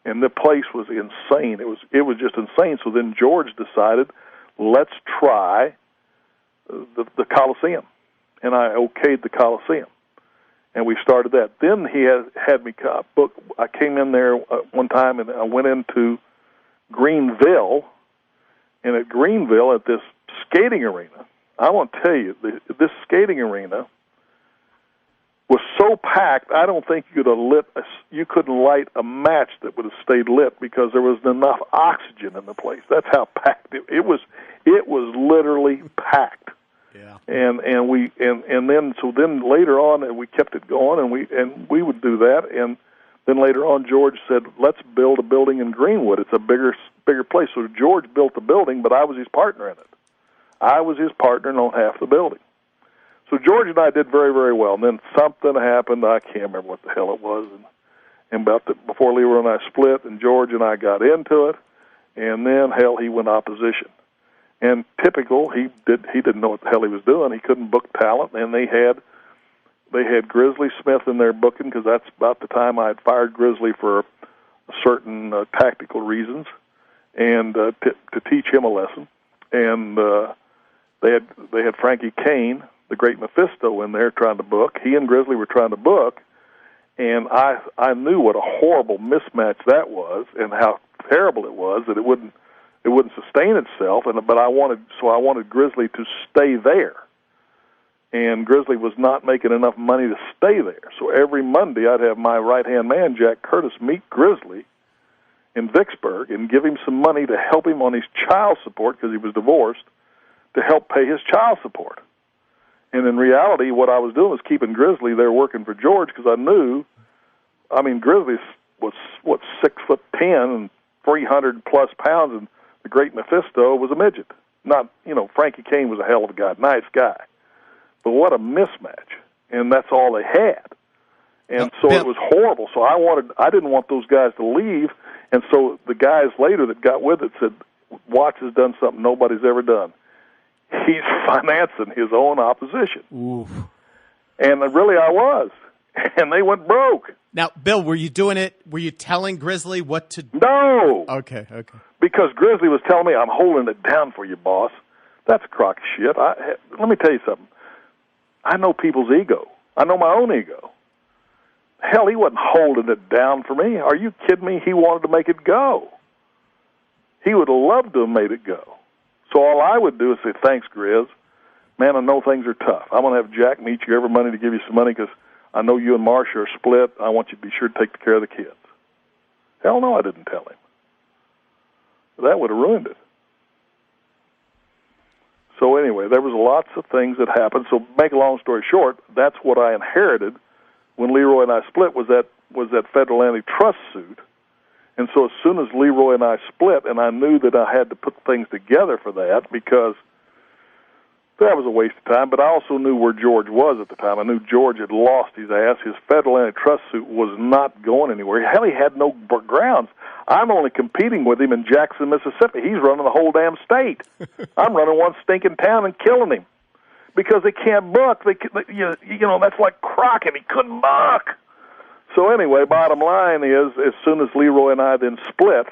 the place was insane. It was just insane. So then George decided, let's try the Coliseum, and I okayed the Coliseum, and we started that. Then he had me book. I came in there one time, and I went into Greenville, and at Greenville at this skating arena, I want to tell you, this skating arena was so packed. I don't think you couldn't light a match that would have stayed lit because there wasn't enough oxygen in the place. That's how packed it was. It was literally packed. Yeah. And then later on, we kept it going, and we would do that. And then later on, George said, "Let's build a building in Greenwood. It's a bigger place." So George built the building, but I was his partner in it. I was his partner on half the building. So George and I did very, very well. And then something happened. I can't remember what the hell it was. And before Leroy and I split, and George and I got into it, and then he went opposition. And typical, he didn't know what the hell he was doing. He couldn't book talent, and they had Grizzly Smith in their booking because that's about the time I had fired Grizzly for certain tactical reasons, and to teach him a lesson. And they had Frankie Kane, the great Mephisto, in there trying to book. He and Grizzly were trying to book, and I knew what a horrible mismatch that was, and how terrible it was that it wouldn't sustain itself. But I wanted Grizzly to stay there, and Grizzly was not making enough money to stay there. So every Monday I'd have my right-hand man, Jack Curtis, meet Grizzly in Vicksburg and give him some money to help him on his child support because he was divorced, to help pay his child support. And in reality, what I was doing was keeping Grizzly there working for George because I knew, Grizzly was, 6'10" and 300-plus pounds, and the great Mephisto was a midget. Frankie Kane was a hell of a guy, nice guy. But what a mismatch. And that's all they had. And so it was horrible. So I didn't want those guys to leave. And so the guys later that got with it said, Watts has done something nobody's ever done. He's financing his own opposition. Oof. And really I was. And they went broke. Now, Bill, were you doing it? Were you telling Grizzly what to do? No. Okay. Because Grizzly was telling me, I'm holding it down for you, boss. That's a crock of shit. Let me tell you something. I know people's ego. I know my own ego. Hell, he wasn't holding it down for me. Are you kidding me? He wanted to make it go. He would have loved to have made it go. So all I would do is say, thanks, Grizz. Man, I know things are tough. I'm going to have Jack meet you every Monday to give you some money because I know you and Marcia are split. I want you to be sure to take care of the kids. Hell no, I didn't tell him. That would have ruined it. So anyway, there was lots of things that happened. So make a long story short, that's what I inherited when Leroy and I split was that federal antitrust suit. And so as soon as Leroy and I split, and I knew that I had to put things together for that because that was a waste of time, but I also knew where George was at the time. I knew George had lost his ass. His federal antitrust suit was not going anywhere. Hell, he had no grounds. I'm only competing with him in Jackson, Mississippi. He's running the whole damn state. I'm running one stinking town and killing him because they can't book. That's like Crockett. He couldn't book. So anyway, bottom line is, as soon as Leroy and I then split,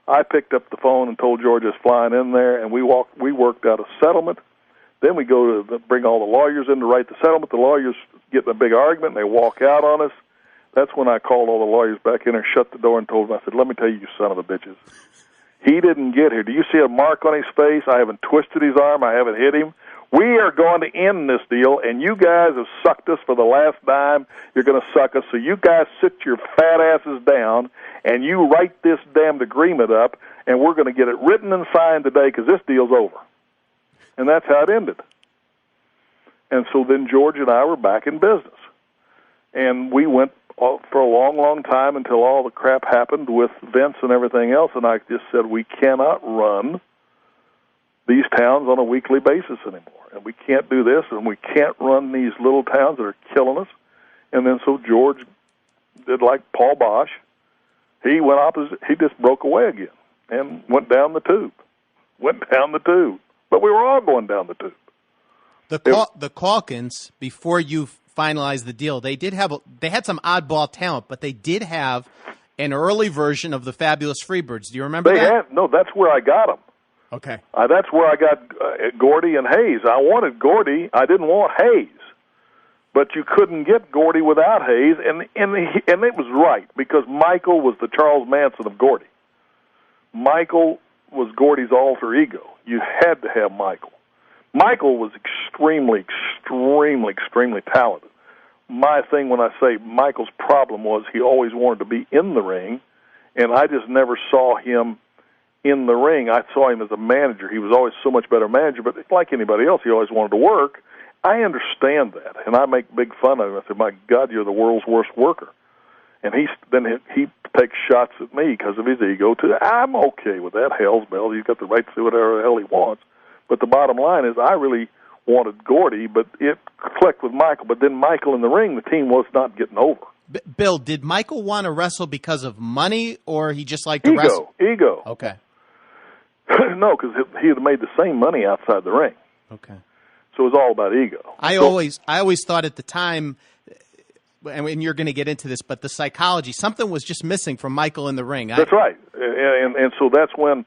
I picked up the phone and told George I was flying in there, and we worked out a settlement Then we go to bring all the lawyers in to write the settlement. The lawyers get in a big argument, and they walk out on us. That's when I called all the lawyers back in and shut the door and told them, I said, let me tell you, you son of a bitches. He didn't get here. Do you see a mark on his face? I haven't twisted his arm. I haven't hit him. We are going to end this deal, and you guys have sucked us for the last dime. You're going to suck us. So you guys sit your fat asses down, and you write this damned agreement up, and we're going to get it written and signed today because this deal's over. And that's how it ended. And so then George and I were back in business. And we went for a long, long time until all the crap happened with Vince and everything else, and I just said we cannot run these towns on a weekly basis anymore. And we can't do this, and we can't run these little towns that are killing us. And then so George did like Paul Bosch. He went opposite. He just broke away again and went down the tube. But we were all going down the tube. The Calkins, before you finalized the deal, they had some oddball talent, but they did have an early version of the fabulous Freebirds. Do you remember that? No, that's where I got them. Okay. That's where I got Gordy and Hayes. I wanted Gordy. I didn't want Hayes. But you couldn't get Gordy without Hayes, and it was right, because Michael was the Charles Manson of Gordy. Michael was Gordy's alter ego. You had to have Michael. Michael was extremely, extremely, extremely talented. My thing when I say Michael's problem was he always wanted to be in the ring, and I just never saw him in the ring. I saw him as a manager. He was always so much better manager, but like anybody else, he always wanted to work. I understand that, and I make big fun of him. I said, my God, you're the world's worst worker. And he takes shots at me because of his ego, too. I'm okay with that. Hell's bells. He's got the right to do whatever the hell he wants. But the bottom line is I really wanted Gordy, but it clicked with Michael. But then Michael in the ring, the team was not getting over. Bill, did Michael want to wrestle because of money, or he just liked to wrestle? Ego. Okay. No, because he had made the same money outside the ring. Okay. So it was all about ego. I always thought at the time, and you're going to get into this, but the psychology, something was just missing from Michael in the ring. That's right. And so that's when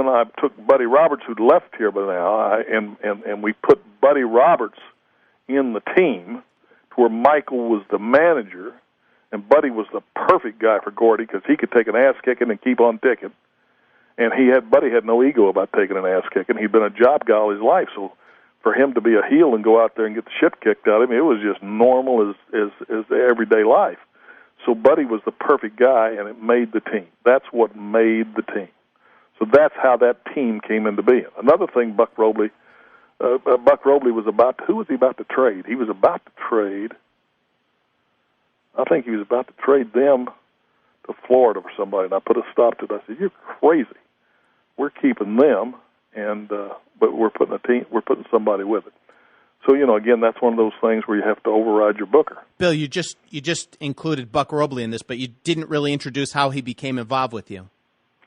I took Buddy Roberts, who'd left here by now, and we put Buddy Roberts in the team to where Michael was the manager, and Buddy was the perfect guy for Gordy because he could take an ass kicking and keep on ticking. And Buddy had no ego about taking an ass kicking. He'd been a job guy all his life, so for him to be a heel and go out there and get the shit kicked out of him, it was just normal as everyday life. So Buddy was the perfect guy, and it made the team. That's what made the team. So that's how that team came into being. Another thing, Buck Robley was who was he about to trade? He was about to trade, I think he was about to trade them to Florida for somebody, and I put a stop to it. I said, you're crazy. We're keeping them, but we're putting somebody with it. So, again, that's one of those things where you have to override your booker. Bill, you just included Buck Robley in this, but you didn't really introduce how he became involved with you.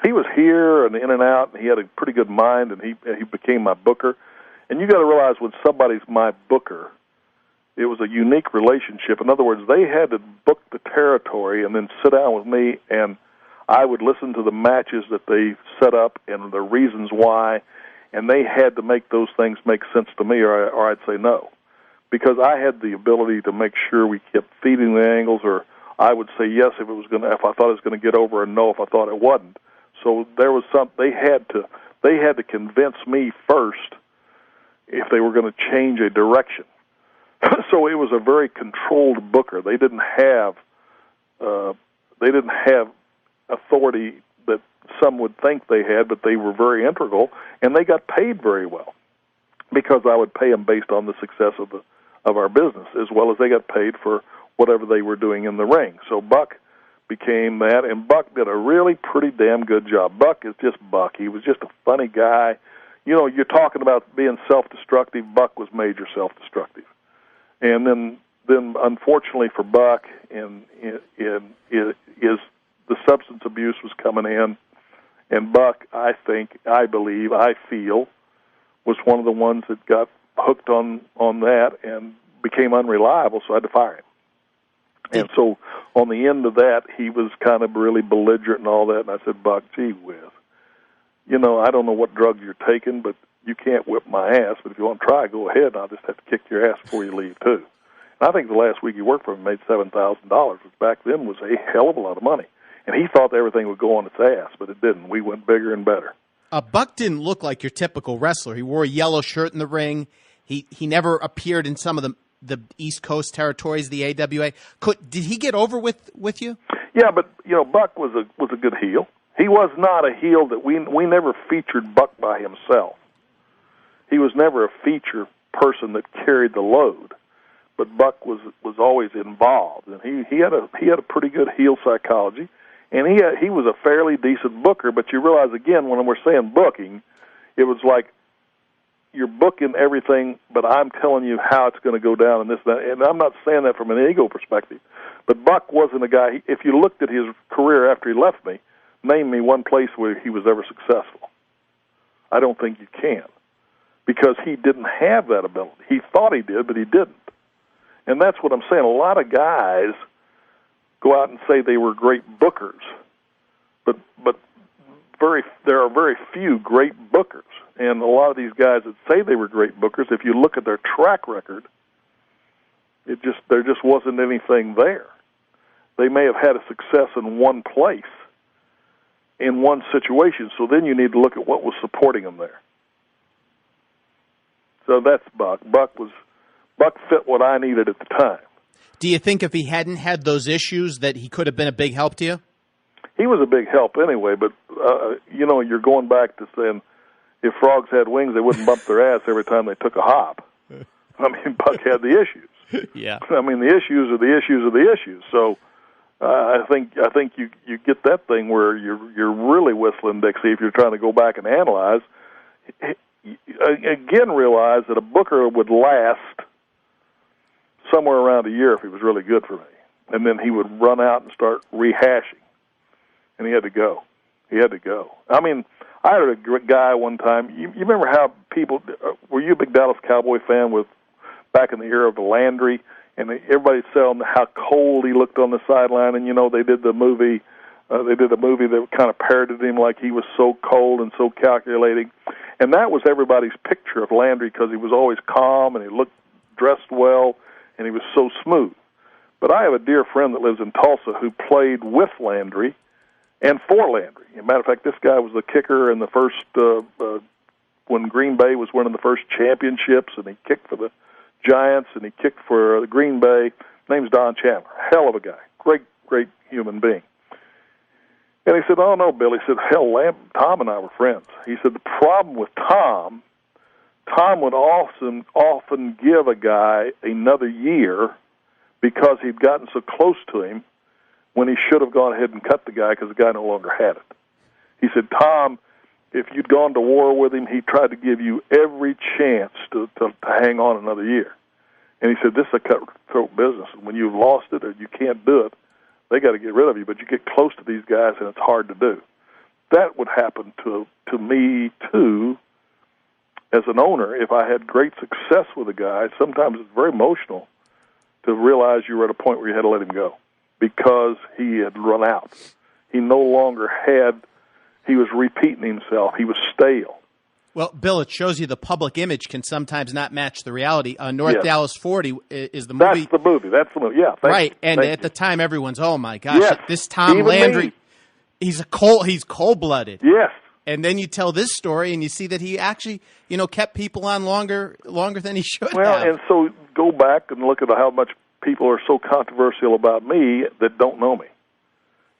He was here and in and out, and he had a pretty good mind, and he became my booker. And you got to realize when somebody's my booker, it was a unique relationship. In other words, they had to book the territory and then sit down with me, and I would listen to the matches that they set up and the reasons why, and they had to make those things make sense to me, or I'd say no, because I had the ability to make sure we kept feeding the angles, or I would say yes if I thought it was going to get over, and no if I thought it wasn't. So there was they had to convince me first if they were going to change a direction. So it was a very controlled booker. They didn't have authority that some would think they had, but they were very integral, and they got paid very well because I would pay them based on the success of our business, as well as they got paid for whatever they were doing in the ring. So Buck became that, and Buck did a really pretty damn good job. Buck is just Buck. He was just a funny guy. You're talking about being self-destructive. Buck was major self-destructive. And then unfortunately for Buck, the substance abuse was coming in, and Buck, I feel, was one of the ones that got hooked on that and became unreliable, so I had to fire him. And so on the end of that, he was kind of really belligerent and all that, and I said, Buck, gee whiz, I don't know what drugs you're taking, but you can't whip my ass. But if you want to try, go ahead, and I'll just have to kick your ass before you leave, too. And I think the last week he worked for him made $7,000, which back then was a hell of a lot of money. And he thought everything would go on its ass, but it didn't. We went bigger and better. Buck didn't look like your typical wrestler. He wore a yellow shirt in the ring. He never appeared in some of the East Coast territories, the AWA. Did he get over with you? Yeah, but Buck was a good heel. He was not a heel that we never featured Buck by himself. He was never a feature person that carried the load. But Buck was always involved, and he had a pretty good heel psychology, and he was a fairly decent booker. But you realize again when we're saying booking, it was like you're booking everything, but I'm telling you how it's going to go down and this and that. And I'm not saying that from an ego perspective, but Buck wasn't a guy. If you looked at his career after he left me, name me one place where he was ever successful. I don't think you can, because he didn't have that ability. He thought he did, but he didn't. And that's what I'm saying. A lot of guys go out and say they were great bookers, but there are very few great bookers. And a lot of these guys that say they were great bookers, if you look at their track record, there just wasn't anything there. They may have had a success in one place, in one situation, so then you need to look at what was supporting them there. So that's Buck. Buck fit what I needed at the time. Do you think if he hadn't had those issues that he could have been a big help to you? He was a big help anyway, but, you're going back to saying if frogs had wings, they wouldn't bump their ass every time they took a hop. I mean, Buck had the issues. Yeah. I mean, the issues are the issues are the issues. So I think you get that thing where you're really whistling Dixie if you're trying to go back and analyze. Again, realize that a booker would last somewhere around a year if he was really good for me. And then he would run out and start rehashing. And he had to go. I mean, I heard a guy one time, you remember how people, were you a big Dallas Cowboy fan with back in the era of the Landry? And everybody said how cold he looked on the sideline. And, they did the movie, that kind of parroted him like he was so cold and so calculating. And that was everybody's picture of Landry because he was always calm and he looked dressed well and he was so smooth. But I have a dear friend that lives in Tulsa who played with Landry and for Landry. As a matter of fact, this guy was the kicker in the first, when Green Bay was winning the first championships, and he kicked for the Giants and he kicked for Green Bay. His name's Don Chandler. Hell of a guy. Great, great human being. And he said, "Oh, no, Bill." He said, "Hell, Tom and I were friends." He said, "The problem with Tom would often give a guy another year because he'd gotten so close to him when he should have gone ahead and cut the guy because the guy no longer had it." He said, "Tom, if you'd gone to war with him, he tried to give you every chance to hang on another year." And he said, "This is a cutthroat business. And when you've lost it or you can't do it, they got to get rid of you. But you get close to these guys, and it's hard to do." That would happen to me, too, as an owner. If I had great success with a guy, sometimes it's very emotional to realize you were at a point where you had to let him go because he had run out. He no longer had, he was repeating himself. He was stale. Well, Bill, it shows you the public image can sometimes not match the reality. North Dallas 40 is the movie. That's the movie. Yeah. Right. And at the time, everyone's, "Oh my gosh, this Tom Landry, he's cold-blooded." Yes. And then you tell this story, and you see that he actually, kept people on longer than he should have. Well, and so go back and look at how much people are so controversial about me that don't know me.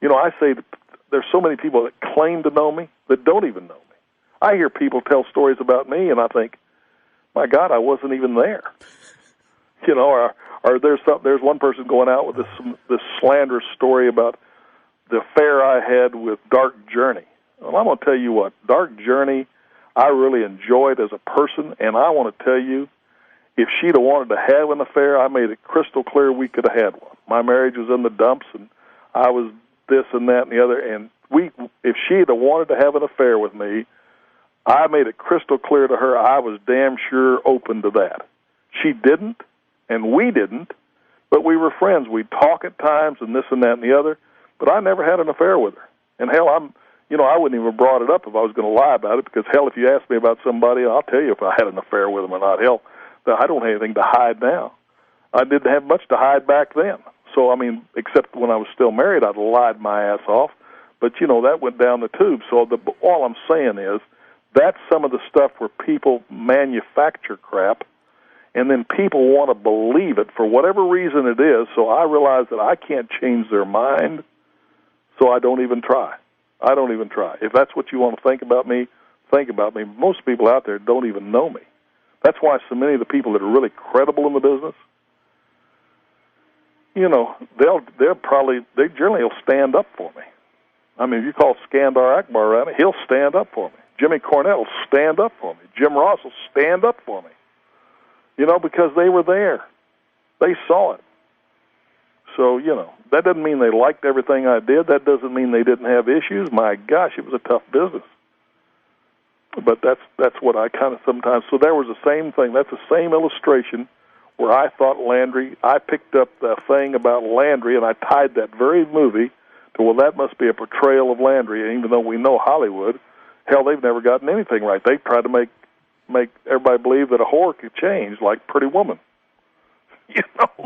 I say that there's so many people that claim to know me that don't even know me. I hear people tell stories about me, and I think, my God, I wasn't even there. Or there's one person going out with this slanderous story about the affair I had with Dark Journey. Well, I'm going to tell you what, Dark Journey, I really enjoyed as a person, and I want to tell you, if she'd have wanted to have an affair, I made it crystal clear we could have had one. My marriage was in the dumps, and I was this and that and the other, and if she'd have wanted to have an affair with me, I made it crystal clear to her I was damn sure open to that. She didn't, and we didn't, but we were friends. We'd talk at times and this and that and the other, but I never had an affair with her. And hell, I wouldn't even have brought it up if I was going to lie about it, because, hell, if you ask me about somebody, I'll tell you if I had an affair with them or not. Hell, I don't have anything to hide now. I didn't have much to hide back then. So, I mean, except when I was still married, I'd lied my ass off. But, that went down the tube. So all I'm saying is that's some of the stuff where people manufacture crap, and then people want to believe it for whatever reason it is. So I realize that I can't change their mind, so I don't even try. I don't even try. If that's what you want to think about me, think about me. Most people out there don't even know me. That's why so many of the people that are really credible in the business, they generally will stand up for me. I mean, if you call Skandar Akbar around, he'll stand up for me. Jimmy Cornette will stand up for me. Jim Ross will stand up for me. Because they were there. They saw it. So, that doesn't mean they liked everything I did. That doesn't mean they didn't have issues. My gosh, it was a tough business. But that's what I kind of sometimes... So there was the same thing. That's the same illustration where I thought Landry... I picked up the thing about Landry, and I tied that very movie to, well, that must be a portrayal of Landry. And even though we know Hollywood, hell, they've never gotten anything right. They tried to make everybody believe that a whore could change, like Pretty Woman.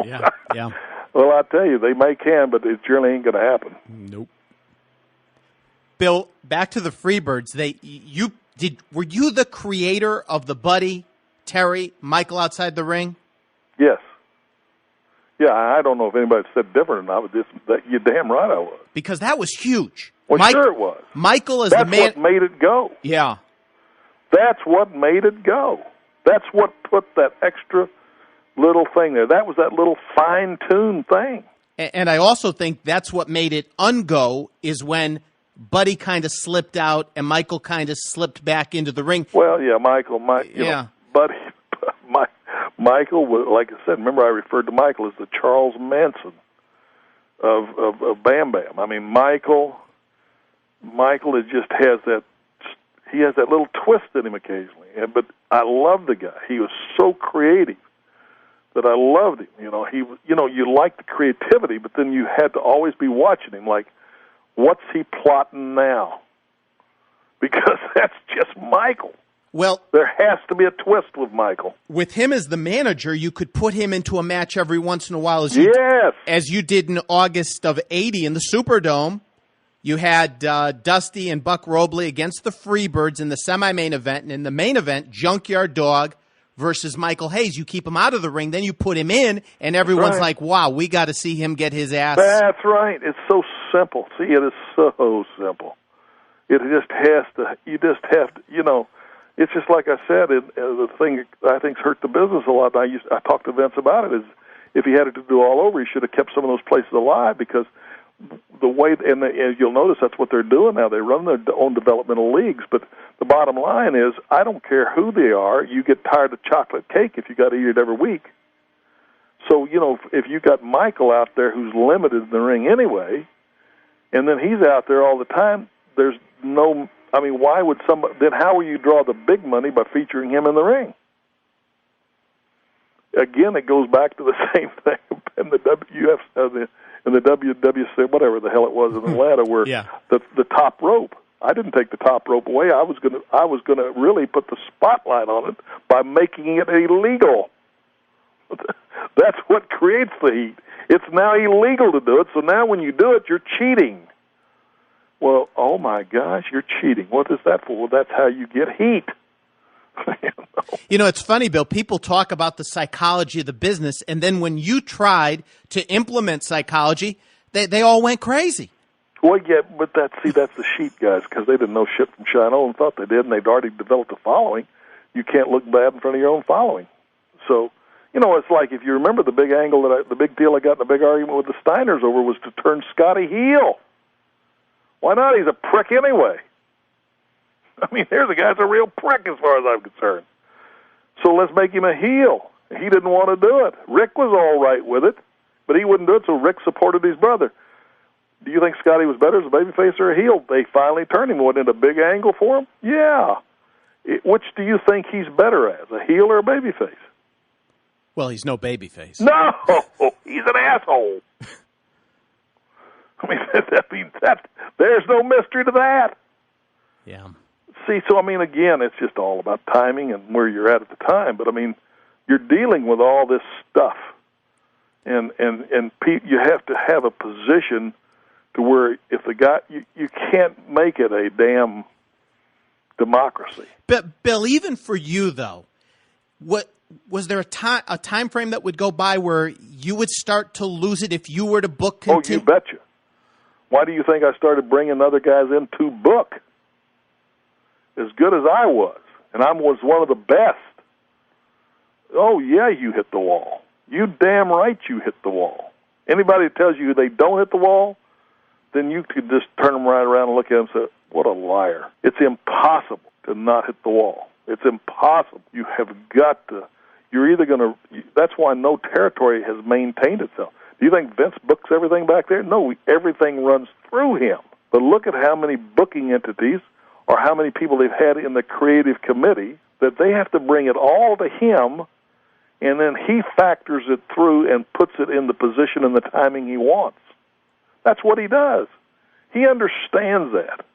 Yeah, yeah. Well, I tell you, they can, but it generally ain't going to happen. Nope. Bill, back to the Freebirds. Were you the creator of the Buddy, Terry, Michael outside the ring? Yes. Yeah, I don't know if anybody said different or not, but you're damn right I was. Because that was huge. Well, sure it was. Michael is That's the man. That's what made it go. Yeah. That's what made it go. That's what put that extra little thing there. That was that little fine-tuned thing. And I also think that's what made it ungo, is when Buddy kind of slipped out and Michael kind of slipped back into the ring. Well, yeah, Michael, Buddy, Michael was, like I said, remember I referred to Michael as the Charles Manson of Bam Bam. I mean, Michael just has that. He has that little twist in him occasionally. But I love the guy. He was so creative that I loved him. You like the creativity, but then you had to always be watching him. Like, what's he plotting now? Because that's just Michael. Well, there has to be a twist with Michael. With him as the manager, you could put him into a match every once in a while, as you did in August of '80 in the Superdome. You had Dusty and Buck Robley against the Freebirds in the semi-main event, and in the main event, Junkyard Dog versus Michael Hayes. You keep him out of the ring, then you put him in, and everyone's like, wow, we got to see him get his ass. That's right. It's so simple. See, it is so simple. It just has to, it's just like I said, the thing I think's hurt the business a lot. I talked to Vince about it, is if he had it to do all over, he should have kept some of those places alive, because the way, and you'll notice that's what they're doing now. They run their own developmental leagues, but the bottom line is, I don't care who they are, you get tired of chocolate cake if you got to eat it every week. So, if you got Michael out there who's limited in the ring anyway, and then he's out there all the time, there's no, why would somebody, then how will you draw the big money by featuring him in the ring? Again, it goes back to the same thing in the WWF, in the WWC, whatever the hell it was in Atlanta, where the top rope. I didn't take the top rope away. I was gonna really put the spotlight on it by making it illegal. That's what creates the heat. It's now illegal to do it, so now when you do it, you're cheating. Well, oh my gosh, you're cheating. What is that for? Well, that's how you get heat. It's funny, Bill. People talk about the psychology of the business, and then when you tried to implement psychology, they all went crazy. Well, yeah, but that's the sheep guys, because they didn't know shit from Shino and thought they did, and they'd already developed a following. You can't look bad in front of your own following. So, it's like, if you remember the big the big deal I got in a big argument with the Steiners over was to turn Scotty heel. Why not? He's a prick anyway. There's a guy's a real prick as far as I'm concerned. So let's make him a heel. He didn't want to do it. Rick was all right with it, but he wouldn't do it, so Rick supported his brother. Do you think Scotty was better as a babyface or a heel? They finally turned him. Wasn't it a big angle for him? Yeah. Which do you think he's better as, a heel or a babyface? Well, he's no babyface. No, he's an asshole. There's no mystery to that. Yeah. See, so, I mean, again, it's just all about timing and where you're at the time. But, I mean, you're dealing with all this stuff. And you have to have a position to where if the guy, you can't make it a damn democracy. But, Bill, even for you, though, was there a time frame that would go by where you would start to lose it if you were to book? Oh, you betcha. Why do you think I started bringing other guys in to book? As good as I was, and I was one of the best. Oh, yeah, you hit the wall. You damn right you hit the wall. Anybody that tells you they don't hit the wall, then you could just turn them right around and look at them and say, what a liar. It's impossible to not hit the wall. It's impossible. You have got to. You're either going to. That's why no territory has maintained itself. Do you think Vince books everything back there? No, everything runs through him. But look at how many booking entities or how many people they've had in the creative committee that they have to bring it all to him, and then he factors it through and puts it in the position and the timing he wants. That's what he does. He understands that.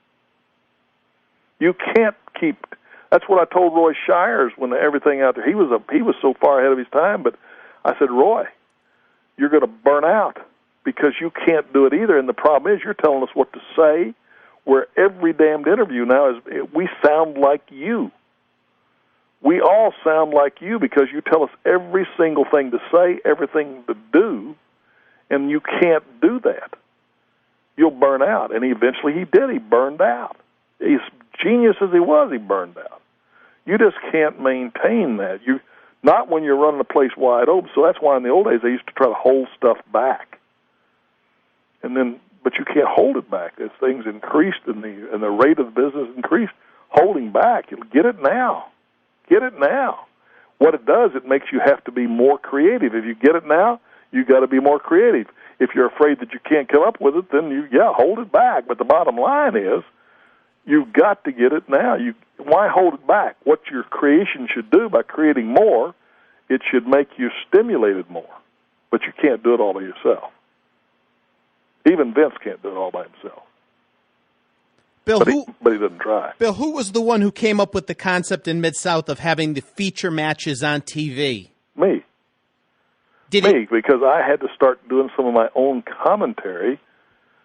You can't keep. That's what I told Roy Shires when everything out there. He was so far ahead of his time, but I said, Roy, you're going to burn out because you can't do it either. And the problem is, you're telling us what to say. Where every damned interview now is, we sound like you. We all sound like you because you tell us every single thing to say, everything to do, and you can't do that. You'll burn out. And eventually he did. He burned out. He's genius as he was, he burned out. You just can't maintain that. Not when you're running a place wide open. So that's why in the old days they used to try to hold stuff back. But you can't hold it back. As things increased and the rate of the business increased, holding back, you'll get it now. Get it now. What it does, it makes you have to be more creative. If you get it now, you got to be more creative. If you're afraid that you can't come up with it, then hold it back. But the bottom line is, you've got to get it now. Why hold it back? What your creation should do by creating more, it should make you stimulated more. But you can't do it all by yourself. Even Vince can't do it all by himself. Bill, but he doesn't try. Bill, who was the one who came up with the concept in Mid-South of having the feature matches on TV? Me. Because I had to start doing some of my own commentary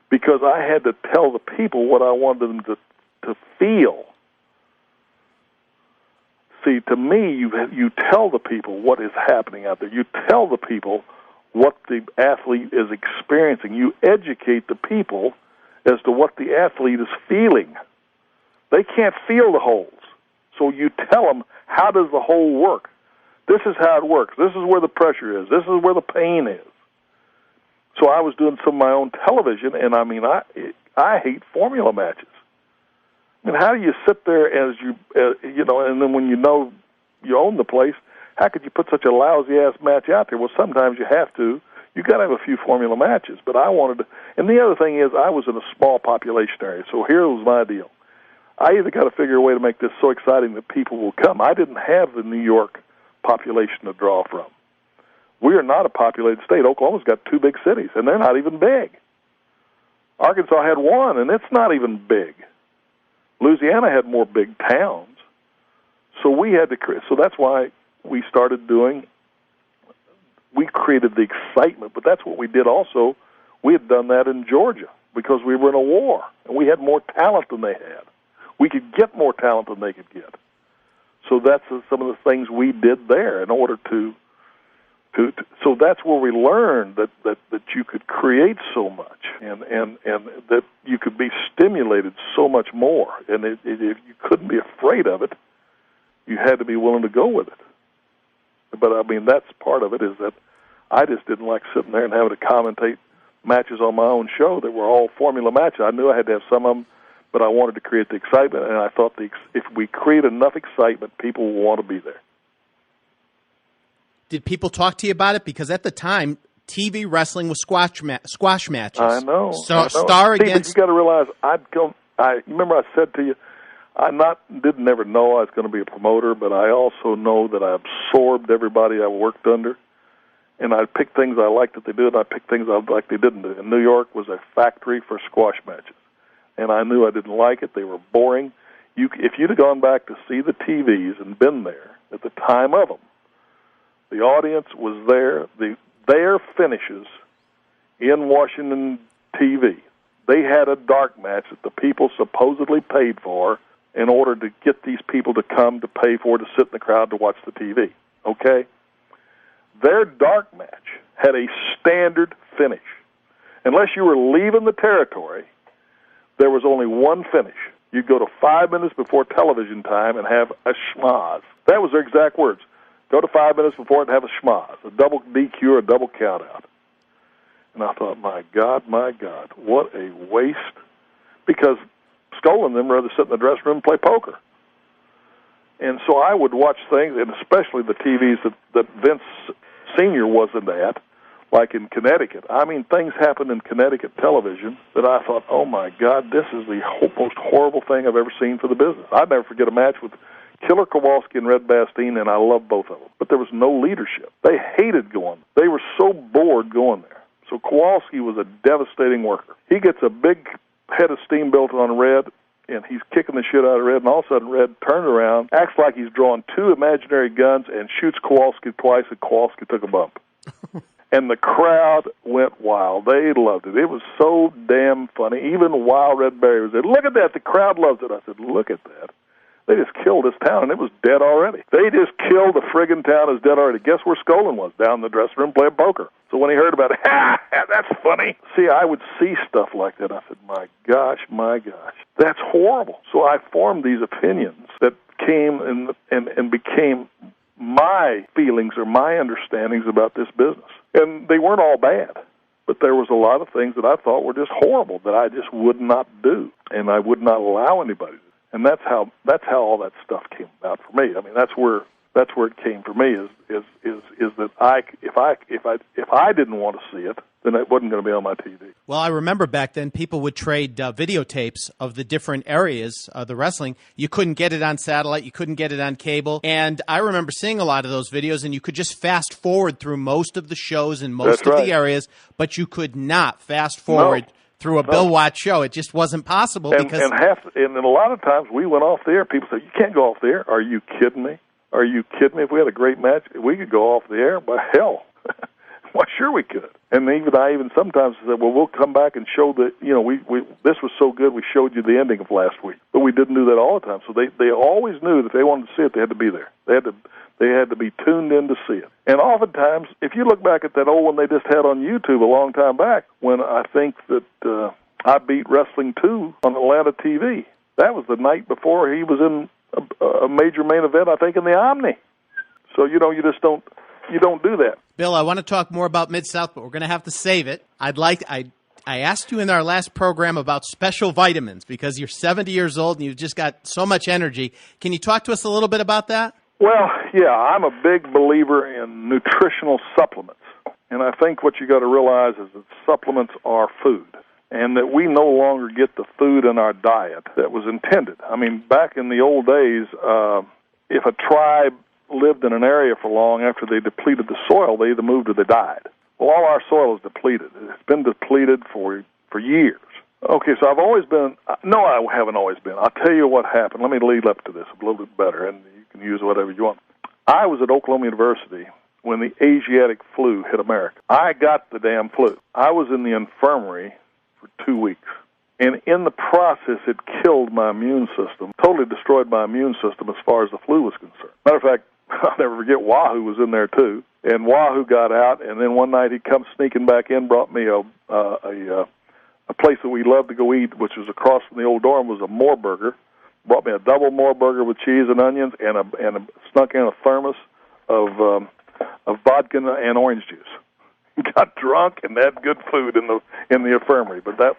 because I had to tell the people what I wanted them to feel. See, to me, you tell the people what is happening out there. You tell the people what the athlete is experiencing. You educate the people as to what the athlete is feeling. They can't feel the holes. So you tell them, how does the hole work? This is how it works. This is where the pressure is. This is where the pain is. So I was doing some of my own television, and I mean, I hate formula matches. I mean, how do you sit there as and then when you know you own the place, how could you put such a lousy-ass match out there? Well, sometimes you have to. You got to have a few formula matches. But I wanted to, and the other thing is I was in a small population area, so here was my deal. I either got to figure a way to make this so exciting that people will come. I didn't have the New York population to draw from. We are not a populated state. Oklahoma's got 2 big cities, and they're not even big. Arkansas had 1, and it's not even big. Louisiana had more big towns. So we had to create. So that's why we started doing. We created the excitement, but that's what we did also. We had done that in Georgia because we were in a war, and we had more talent than they had. We could get more talent than they could get. So that's some of the things we did there in order to so that's where we learned that you could create so much and that you could be stimulated so much more. And if you couldn't be afraid of it, you had to be willing to go with it. But, I mean, that's part of it is that I just didn't like sitting there and having to commentate matches on my own show that were all formula matches. I knew I had to have some of them, but I wanted to create the excitement, and I thought if we create enough excitement, people will want to be there. Did people talk to you about it? Because at the time, TV wrestling was squash matches. I know. Star against. You got to realize, remember I said to you, I didn't never know I was going to be a promoter, but I also know that I absorbed everybody I worked under, and I picked things I liked that they did, and I picked things I liked they didn't do. And New York was a factory for squash matches, and I knew I didn't like it. They were boring. if you'd have gone back to see the TVs and been there at the time of them, the audience was there. Their finishes in Washington TV, they had a dark match that the people supposedly paid for in order to get these people to come to pay for to sit in the crowd to watch the TV. Okay? Their dark match had a standard finish. Unless you were leaving the territory, there was only one finish. You'd go to 5 minutes before television time and have a schmoz. That was their exact words. Go to 5 minutes before it and have a schmoz, a double DQ or a double countout. And I thought, my God, what a waste. Because Skoll and them rather sit in the dressing room and play poker. And so I would watch things, and especially the TVs that Vince Sr. wasn't at, like in Connecticut. I mean, things happened in Connecticut television that I thought, oh, my God, this is the most horrible thing I've ever seen for the business. I'd never forget a match with Killer Kowalski and Red Bastien, and I love both of them. But there was no leadership. They hated going. They were so bored going there. So Kowalski was a devastating worker. He gets a big head of steam built on Red, and he's kicking the shit out of Red, and all of a sudden Red turns around, acts like he's drawing two imaginary guns, and shoots Kowalski twice, and Kowalski took a bump. And the crowd went wild. They loved it. It was so damn funny. Even Wild Red Barry was there. Look at that. The crowd loves it. I said, look at that. They just killed this town, and it was dead already. They just killed the friggin' town. It was dead already. Guess where Skoll was? Down in the dressing room playing poker. So when he heard about it, that's funny. See, I would see stuff like that. I said, my gosh, that's horrible. So I formed these opinions that came and became my feelings or my understandings about this business. And they weren't all bad, but there was a lot of things that I thought were just horrible that I just would not do, and I would not allow anybody to do. And that's how all that stuff came about for me. I mean, that's where it came for me is that if I didn't want to see it, then it wasn't going to be on my TV. Well, I remember back then people would trade videotapes of the different areas of the wrestling. You couldn't get it on satellite. You couldn't get it on cable. And I remember seeing a lot of those videos, and you could just fast forward through most of the shows in most of the areas, but you could not fast forward through a Bill Watts show. It just wasn't possible. And a lot of times we went off the air. People say, you can't go off the air. Are you kidding me? Are you kidding me? If we had a great match, we could go off the air. But hell, why, sure we could. And I sometimes said, well, we'll come back and show that, this was so good, we showed you the ending of last week. But we didn't do that all the time. So they always knew that if they wanted to see it, they had to be there. They had to be tuned in to see it. And oftentimes, if you look back at that old one they just had on YouTube a long time back, when I think that I beat Wrestling 2 on Atlanta TV, that was the night before he was in a major main event, I think, in the Omni. So, you just don't do that. Bill, I want to talk more about Mid-South, but we're going to have to save it. I asked you in our last program about special vitamins because you're 70 years old and you've just got so much energy. Can you talk to us a little bit about that? Well, yeah, I'm a big believer in nutritional supplements. And I think what you got to realize is that supplements are food, and that we no longer get the food in our diet that was intended. I mean, back in the old days, if a tribe lived in an area for long after they depleted the soil, they either moved or they died. Well, all our soil is depleted. It's been depleted for years. Okay, so I've always been, no, I haven't always been. I'll tell you what happened. Let me lead up to this a little bit better, and you can use whatever you want. I was at Oklahoma University when the Asiatic flu hit America. I got the damn flu. I was in the infirmary for 2 weeks. And in the process, it killed my immune system, totally destroyed my immune system as far as the flu was concerned. Matter of fact, I'll never forget, Wahoo was in there too. And Wahoo got out, and then one night he come sneaking back in, brought me a place that we loved to go eat, which was across from the old dorm, was a Moore Burger. Brought me a double Moore Burger with cheese and onions, and snuck in a thermos of vodka and orange juice. Got drunk and had good food in the infirmary. But that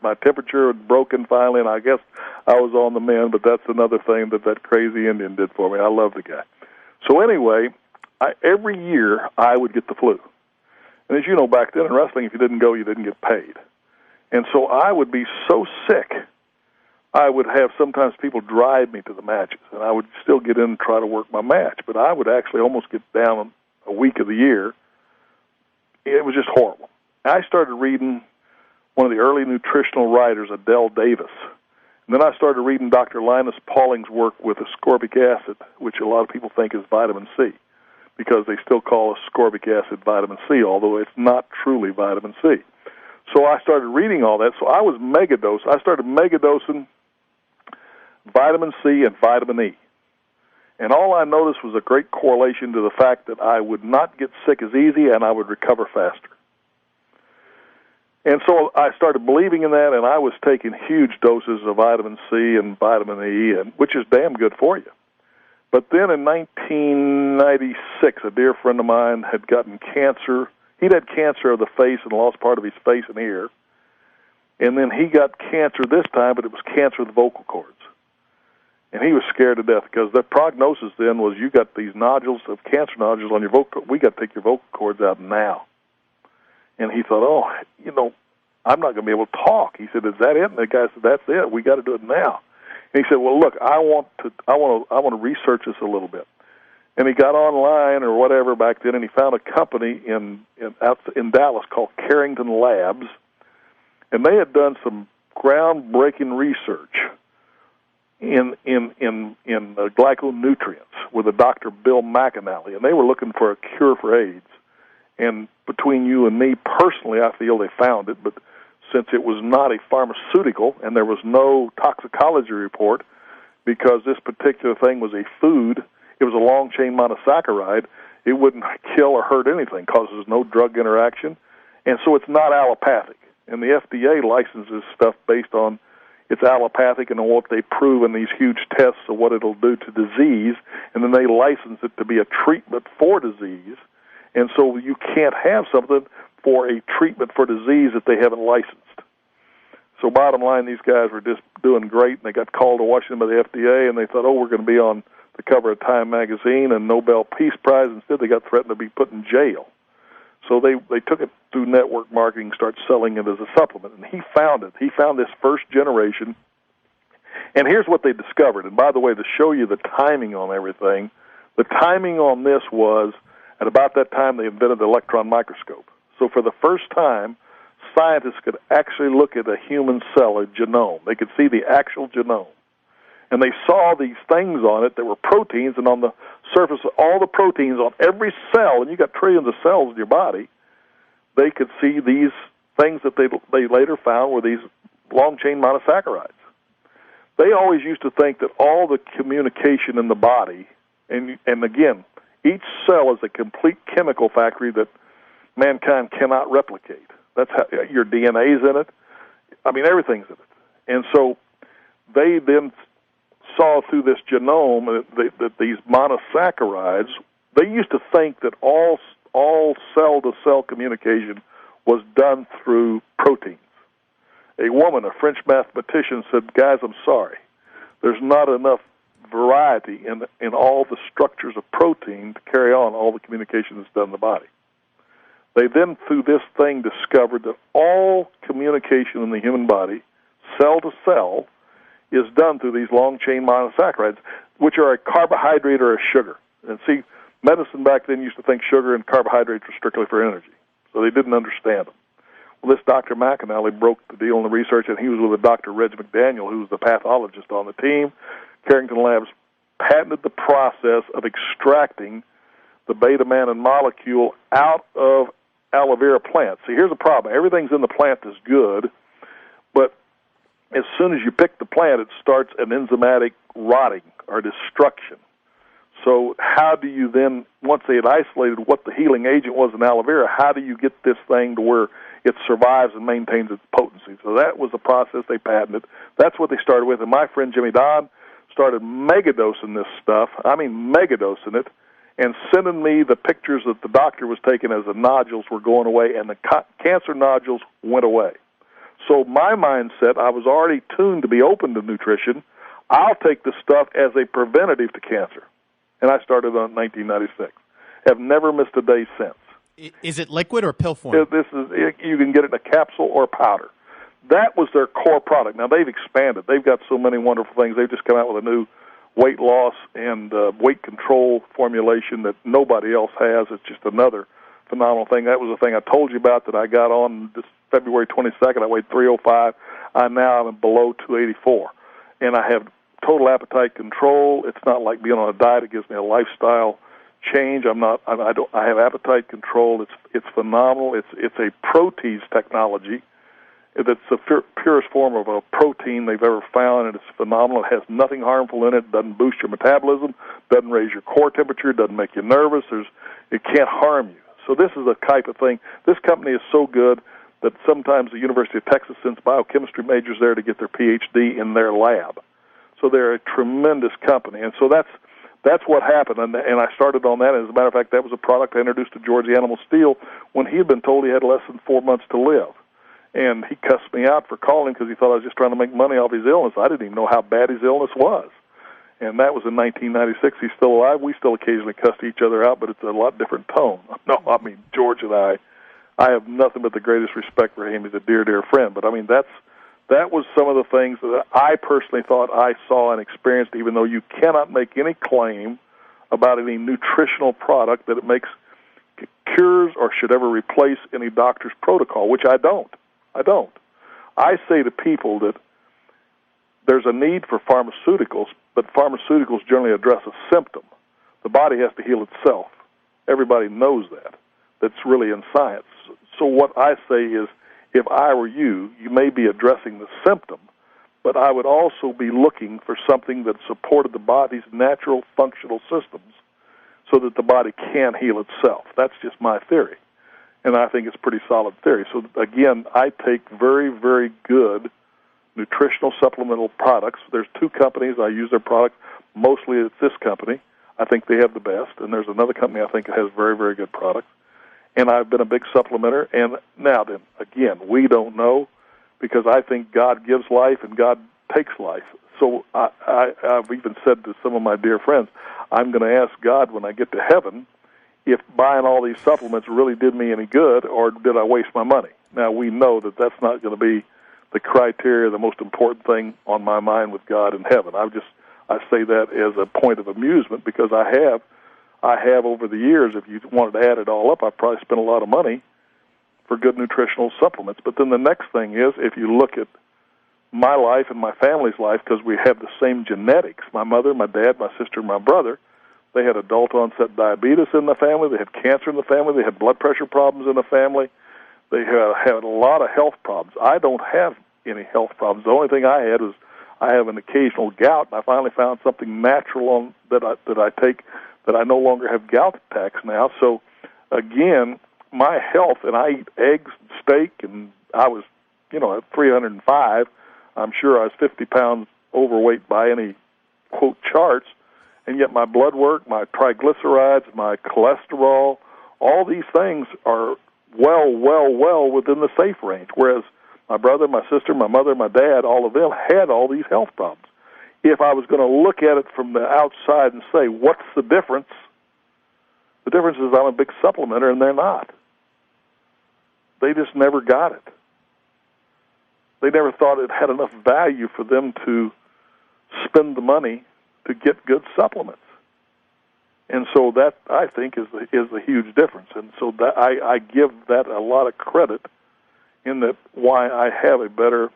my temperature had broken finally, and I guess I was on the mend. But that's another thing that crazy Indian did for me. I love the guy. So anyway, every year I would get the flu. And as you know, back then in wrestling, if you didn't go, you didn't get paid. And so I would be so sick, I would have sometimes people drive me to the matches, and I would still get in and try to work my match. But I would actually almost get down a week of the year. It was just horrible. I started reading one of the early nutritional writers, Adele Davis. And then I started reading Dr. Linus Pauling's work with ascorbic acid, which a lot of people think is vitamin C, because they still call ascorbic acid vitamin C, although it's not truly vitamin C. So I started reading all that. So I started megadosing vitamin C and vitamin E. And all I noticed was a great correlation to the fact that I would not get sick as easy and I would recover faster. And so I started believing in that, and I was taking huge doses of vitamin C and vitamin E, which is damn good for you. But then in 1996, a dear friend of mine had gotten cancer. He'd had cancer of the face and lost part of his face and ear. And then he got cancer this time, but it was cancer of the vocal cords. And he was scared to death because the prognosis then was you got these nodules of cancer nodules on your vocal. We got to take your vocal cords out now. And he thought, I'm not going to be able to talk. He said, "Is that it?" And the guy said, "That's it. We got to do it now." And he said, "Well, look, I want to research this a little bit." And he got online or whatever back then, and he found a company in Dallas called Carrington Labs, and they had done some groundbreaking research in glyconutrients with a Dr. Bill McAnally, and they were looking for a cure for AIDS. And between you and me, personally, I feel they found it, but since it was not a pharmaceutical and there was no toxicology report, because this particular thing was a food, it was a long-chain monosaccharide, it wouldn't kill or hurt anything, causes no drug interaction, and so it's not allopathic. And the FDA licenses stuff based on it's allopathic and on what they prove in these huge tests of what it'll do to disease, and then they license it to be a treatment for disease. And so you can't have something for a treatment for disease that they haven't licensed. So bottom line, these guys were just doing great, and they got called to Washington by the FDA, and they thought, we're going to be on the cover of Time magazine and Nobel Peace Prize. Instead, they got threatened to be put in jail. So they took it through network marketing, started selling it as a supplement, and he found it. He found this first generation, and here's what they discovered. And by the way, to show you the timing on everything, the timing on this was at about that time they invented the electron microscope. So for the first time, scientists could actually look at a human cell, a genome. They could see the actual genome. And they saw these things on it that were proteins, and on the surface of all the proteins on every cell, and you got trillions of cells in your body, they could see these things that they later found were these long-chain monosaccharides. They always used to think that all the communication in the body, and again, each cell is a complete chemical factory that mankind cannot replicate. That's how your DNA's in it. I mean, everything's in it. And so they then saw through this genome that these monosaccharides, they used to think that all cell-to-cell communication was done through proteins. A woman, a French mathematician, said, "Guys, I'm sorry. There's not enough variety in all the structures of protein to carry on all the communication that's done in the body." They then, through this thing, discovered that all communication in the human body, cell to cell, is done through these long-chain monosaccharides, which are a carbohydrate or a sugar. And see, medicine back then used to think sugar and carbohydrates were strictly for energy, so they didn't understand them. Well, this Dr. McAnally broke the deal in the research, and he was with a Dr. Reg McDaniel, who was the pathologist on the team. Carrington Labs patented the process of extracting the beta-mannan molecule out of aloe vera plants. See, here's the problem. Everything's in the plant is good, but as soon as you pick the plant, it starts an enzymatic rotting or destruction. So how do you then, once they had isolated what the healing agent was in aloe vera, how do you get this thing to where it survives and maintains its potency? So that was the process they patented. That's what they started with. And my friend Jimmy Don started megadosing this stuff, megadosing it, and sending me the pictures that the doctor was taking as the nodules were going away, and the cancer nodules went away. So my mindset, I was already tuned to be open to nutrition. I'll take this stuff as a preventative to cancer. And I started on 1996. Have never missed a day since. Is it liquid or pill form? You can get it in a capsule or powder. That was their core product. Now, they've expanded. They've got so many wonderful things. They've just come out with a new weight loss and weight control formulation that nobody else has. It's just another phenomenal thing. That was the thing I told you about that I got on this February 22nd. I weighed 305. I now am below 284. and I have total appetite control. It's not like being on a diet. It gives me a lifestyle change. I have appetite control. It's phenomenal. It's a protease technology. It's the purest form of a protein they've ever found, and it's phenomenal. It has nothing harmful in it. Doesn't boost your metabolism. Doesn't raise your core temperature. Doesn't make you nervous. It can't harm you. So this is the type of thing. This company is so good that sometimes the University of Texas sends biochemistry majors there to get their PhD in their lab. So they're a tremendous company, and so that's what happened. And I started on that. And as a matter of fact, that was a product I introduced to George the Animal Steel when he had been told he had less than 4 months to live. And he cussed me out for calling because he thought I was just trying to make money off his illness. I didn't even know how bad his illness was. And that was in 1996. He's still alive. We still occasionally cuss each other out, but it's a lot different tone. No, I mean, George and I have nothing but the greatest respect for him. He's a dear, dear friend. But, I mean, that was some of the things that I personally thought I saw and experienced, even though you cannot make any claim about any nutritional product that it makes cures or should ever replace any doctor's protocol, which I don't. I say to people that there's a need for pharmaceuticals, but pharmaceuticals generally address a symptom. The body has to heal itself. Everybody knows that. That's really in science. So what I say is, if I were you, you may be addressing the symptom, but I would also be looking for something that supported the body's natural functional systems so that the body can heal itself. That's just my theory. And I think it's a pretty solid theory. So, again, I take very, very good nutritional supplemental products. There's two companies. I use their product. Mostly it's this company. I think they have the best. And there's another company I think that has very, very good products. And I've been a big supplementer. And now then, again, we don't know because I think God gives life and God takes life. So I've even said to some of my dear friends, I'm going to ask God when I get to heaven if buying all these supplements really did me any good or did I waste my money. Now, we know that that's not going to be the criteria, the most important thing on my mind with God in heaven. I say that as a point of amusement because I have over the years, if you wanted to add it all up, I've probably spent a lot of money for good nutritional supplements. But then the next thing is, if you look at my life and my family's life, because we have the same genetics, my mother, my dad, my sister, and my brother, they had adult-onset diabetes in the family. They had cancer in the family. They had blood pressure problems in the family. They had a lot of health problems. I don't have any health problems. The only thing I had was I have an occasional gout, and I finally found something natural that I take that I no longer have gout attacks now. So, again, my health, and I eat eggs and steak, and I was, at 305. I'm sure I was 50 pounds overweight by any, quote, charts. And yet my blood work, my triglycerides, my cholesterol, all these things are well within the safe range. Whereas my brother, my sister, my mother, my dad, all of them had all these health problems. If I was going to look at it from the outside and say, what's the difference? The difference is I'm a big supplementer and they're not. They just never got it. They never thought it had enough value for them to spend the money to get good supplements. And so that, I think, is the huge difference. And so that I give that a lot of credit in that why I have a better,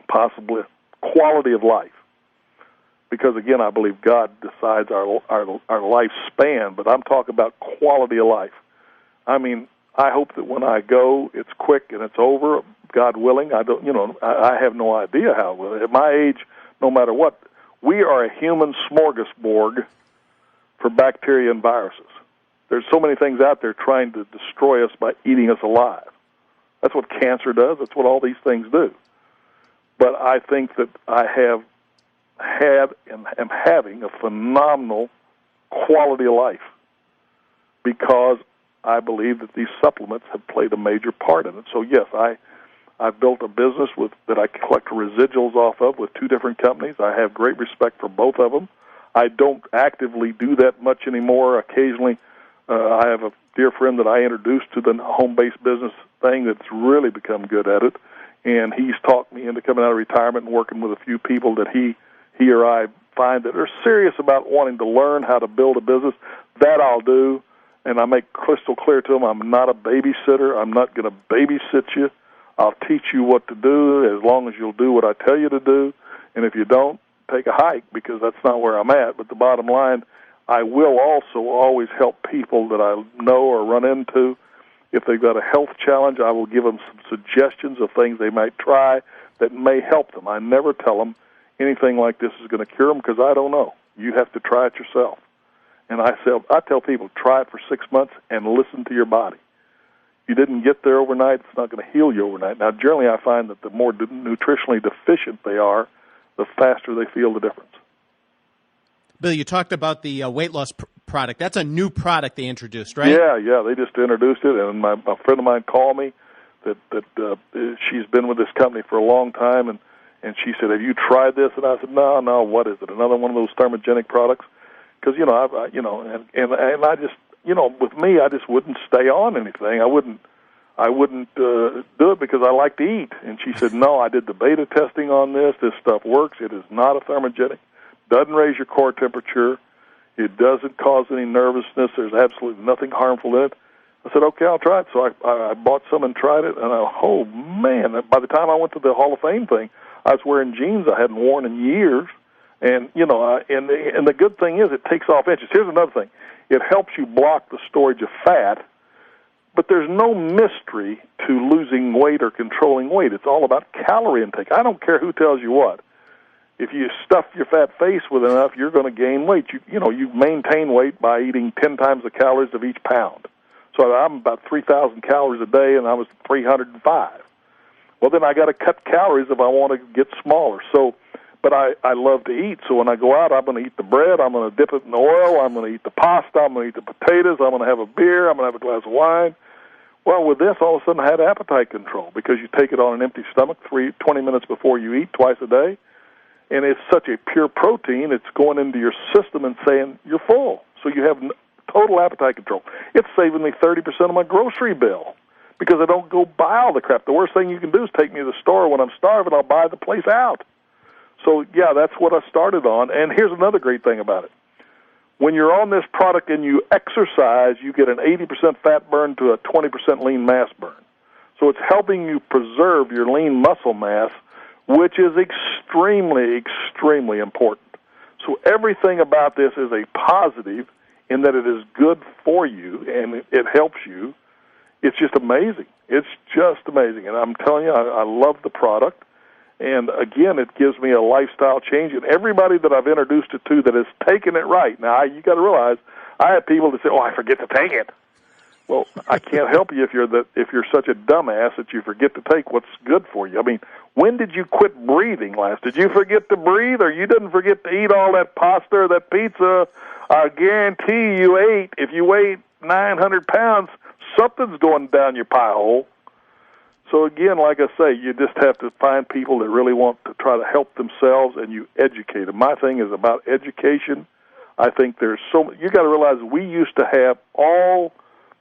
possibly, quality of life. Because, again, I believe God decides our lifespan, but I'm talking about quality of life. I mean, I hope that when I go, it's quick and it's over, God willing. I have no idea how it will. At my age, no matter what, we are a human smorgasbord for bacteria and viruses. There's so many things out there trying to destroy us by eating us alive. That's what cancer does. That's what all these things do. But I think that I have had and am having a phenomenal quality of life because I believe that these supplements have played a major part in it. So, yes, I've built a business that I collect residuals off of with two different companies. I have great respect for both of them. I don't actively do that much anymore. Occasionally, I have a dear friend that I introduced to the home-based business thing that's really become good at it, and he's talked me into coming out of retirement and working with a few people that he or I find that are serious about wanting to learn how to build a business. That I'll do, and I make crystal clear to them I'm not a babysitter. I'm not going to babysit you. I'll teach you what to do as long as you'll do what I tell you to do. And if you don't, take a hike, because that's not where I'm at. But the bottom line, I will also always help people that I know or run into. If they've got a health challenge, I will give them some suggestions of things they might try that may help them. I never tell them anything like this is going to cure them, because I don't know. You have to try it yourself. And I tell people, try it for 6 months and listen to your body. You didn't get there overnight, it's not going to heal you overnight. Now, generally, I find that the more nutritionally deficient they are, the faster they feel the difference. Bill, you talked about the weight loss product. That's a new product they introduced, right? Yeah, they just introduced it, and a friend of mine called me that she's been with this company for a long time, and she said, "Have you tried this?" And I said, "No, what is it? Another one of those thermogenic products?" Because and I just, with me, I just wouldn't stay on anything. I wouldn't do it because I like to eat. And she said, "No, I did the beta testing on this. This stuff works. It is not a thermogenic. Doesn't raise your core temperature. It doesn't cause any nervousness. There's absolutely nothing harmful in it." I said, "Okay, I'll try it." So I bought some and tried it, and oh man! By the time I went to the Hall of Fame thing, I was wearing jeans I hadn't worn in years. And and the good thing is it takes off inches. Here's another thing: it helps you block the storage of fat. But there's no mystery to losing weight or controlling weight. It's all about calorie intake. I don't care who tells you what. If you stuff your fat face with enough, you're going to gain weight. You maintain weight by eating 10 times the calories of each pound. So I'm about 3,000 calories a day, and I was 305. Well, then I got to cut calories if I want to get smaller. But I love to eat. So when I go out, I'm going to eat the bread. I'm going to dip it in oil. I'm going to eat the pasta. I'm going to eat the potatoes. I'm going to have a beer. I'm going to have a glass of wine. Well, with this, all of a sudden I had appetite control, because you take it on an empty stomach 20 minutes before you eat, twice a day. And it's such a pure protein, it's going into your system and saying you're full. So you have total appetite control. It's saving me 30% of my grocery bill, because I don't go buy all the crap. The worst thing you can do is take me to the store when I'm starving. I'll buy the place out. So, yeah, that's what I started on. And here's another great thing about it. When you're on this product and you exercise, you get an 80% fat burn to a 20% lean mass burn. So it's helping you preserve your lean muscle mass, which is extremely, extremely important. So everything about this is a positive in that it is good for you and it helps you. It's just amazing. It's just amazing. And I'm telling you, I love the product. And, again, it gives me a lifestyle change. And everybody that I've introduced it to that has taken it right. Now, you got to realize, I have people that say, I forget to take it. Well, I can't help you if you're such a dumbass that you forget to take what's good for you. I mean, when did you quit breathing last? Did you forget to breathe, or you didn't forget to eat all that pasta or that pizza? I guarantee you ate. If you weigh 900 pounds, something's going down your pie hole. So, again, like I say, you just have to find people that really want to try to help themselves, and you educate them. My thing is about education. I think there's you got to realize we used to have all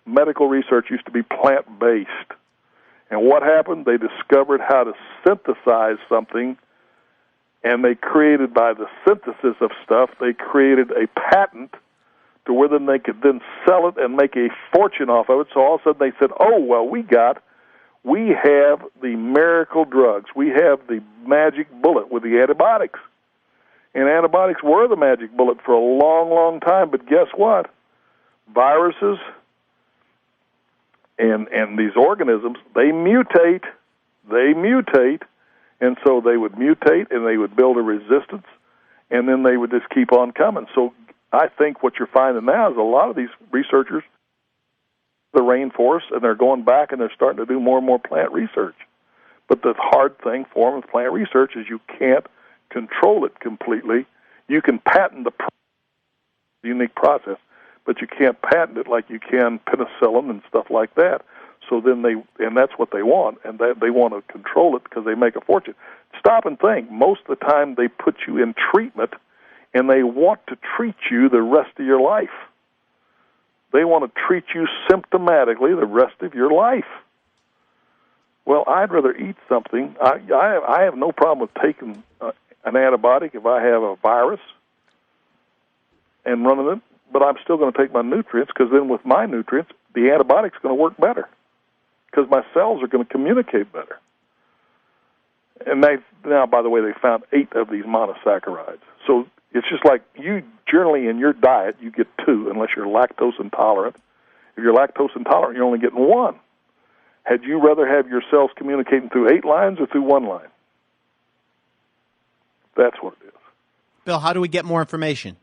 medical research used to be plant-based. And what happened? They discovered how to synthesize something, and they created, by the synthesis of stuff, they created a patent to where then they could then sell it and make a fortune off of it. So all of a sudden they said, we have the miracle drugs. We have the magic bullet with the antibiotics. And antibiotics were the magic bullet for a long, long time. But guess what? Viruses and these organisms, they mutate. And so they would mutate and they would build a resistance, and then they would just keep on coming. So I think what you're finding now is a lot of these researchers, the rainforest, and they're going back and they're starting to do more and more plant research. But the hard thing for them with plant research is you can't control it completely. You can patent the unique process, but you can't patent it like you can penicillin and stuff like that. So then and that's what they want, and they want to control it because they make a fortune. Stop and think. Most of the time they put you in treatment, and they want to treat you the rest of your life. They want to treat you symptomatically the rest of your life. Well, I'd rather eat something. I have no problem with taking an antibiotic if I have a virus and running it, but I'm still going to take my nutrients, because then with my nutrients, the antibiotic's going to work better because my cells are going to communicate better. And now, by the way, they found 8 of these monosaccharides. So it's just like you generally in your diet, you get 2 unless you're lactose intolerant. If you're lactose intolerant, you're only getting 1. Had you rather have your cells communicating through 8 lines or through 1 line? That's what it is. Bill, how do we get more information?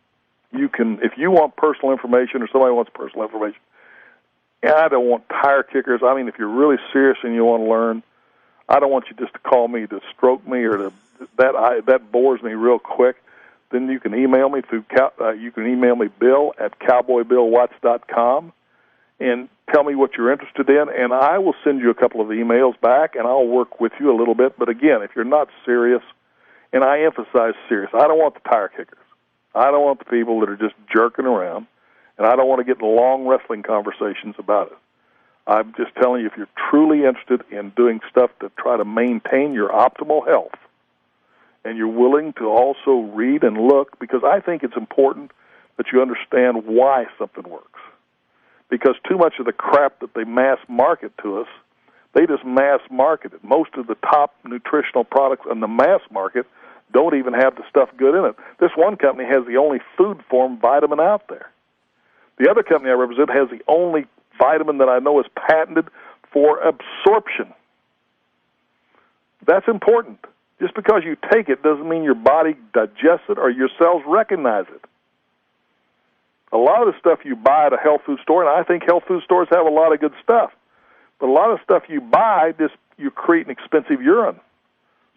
You can, if you want personal information or somebody wants personal information, and I don't want tire kickers. I mean, if you're really serious and you want to learn, I don't want you just to call me to stroke me or to that bores me real quick. Then you can email me Bill at cowboybillwatts.com and tell me what you're interested in, and I will send you a couple of emails back, and I'll work with you a little bit. But again, if you're not serious, and I emphasize serious, I don't want the tire kickers. I don't want the people that are just jerking around, and I don't want to get in long wrestling conversations about it. I'm just telling you, if you're truly interested in doing stuff to try to maintain your optimal health, and you're willing to also read and look, because I think it's important that you understand why something works. Because too much of the crap that they mass market to us, they just mass market it. Most of the top nutritional products in the mass market don't even have the stuff good in it. This one company has the only food form vitamin out there. The other company I represent has the only vitamin that I know is patented for absorption. That's important. Just because you take it doesn't mean your body digests it or your cells recognize it. A lot of the stuff you buy at a health food store, and I think health food stores have a lot of good stuff, but a lot of stuff you buy, you create an expensive urine.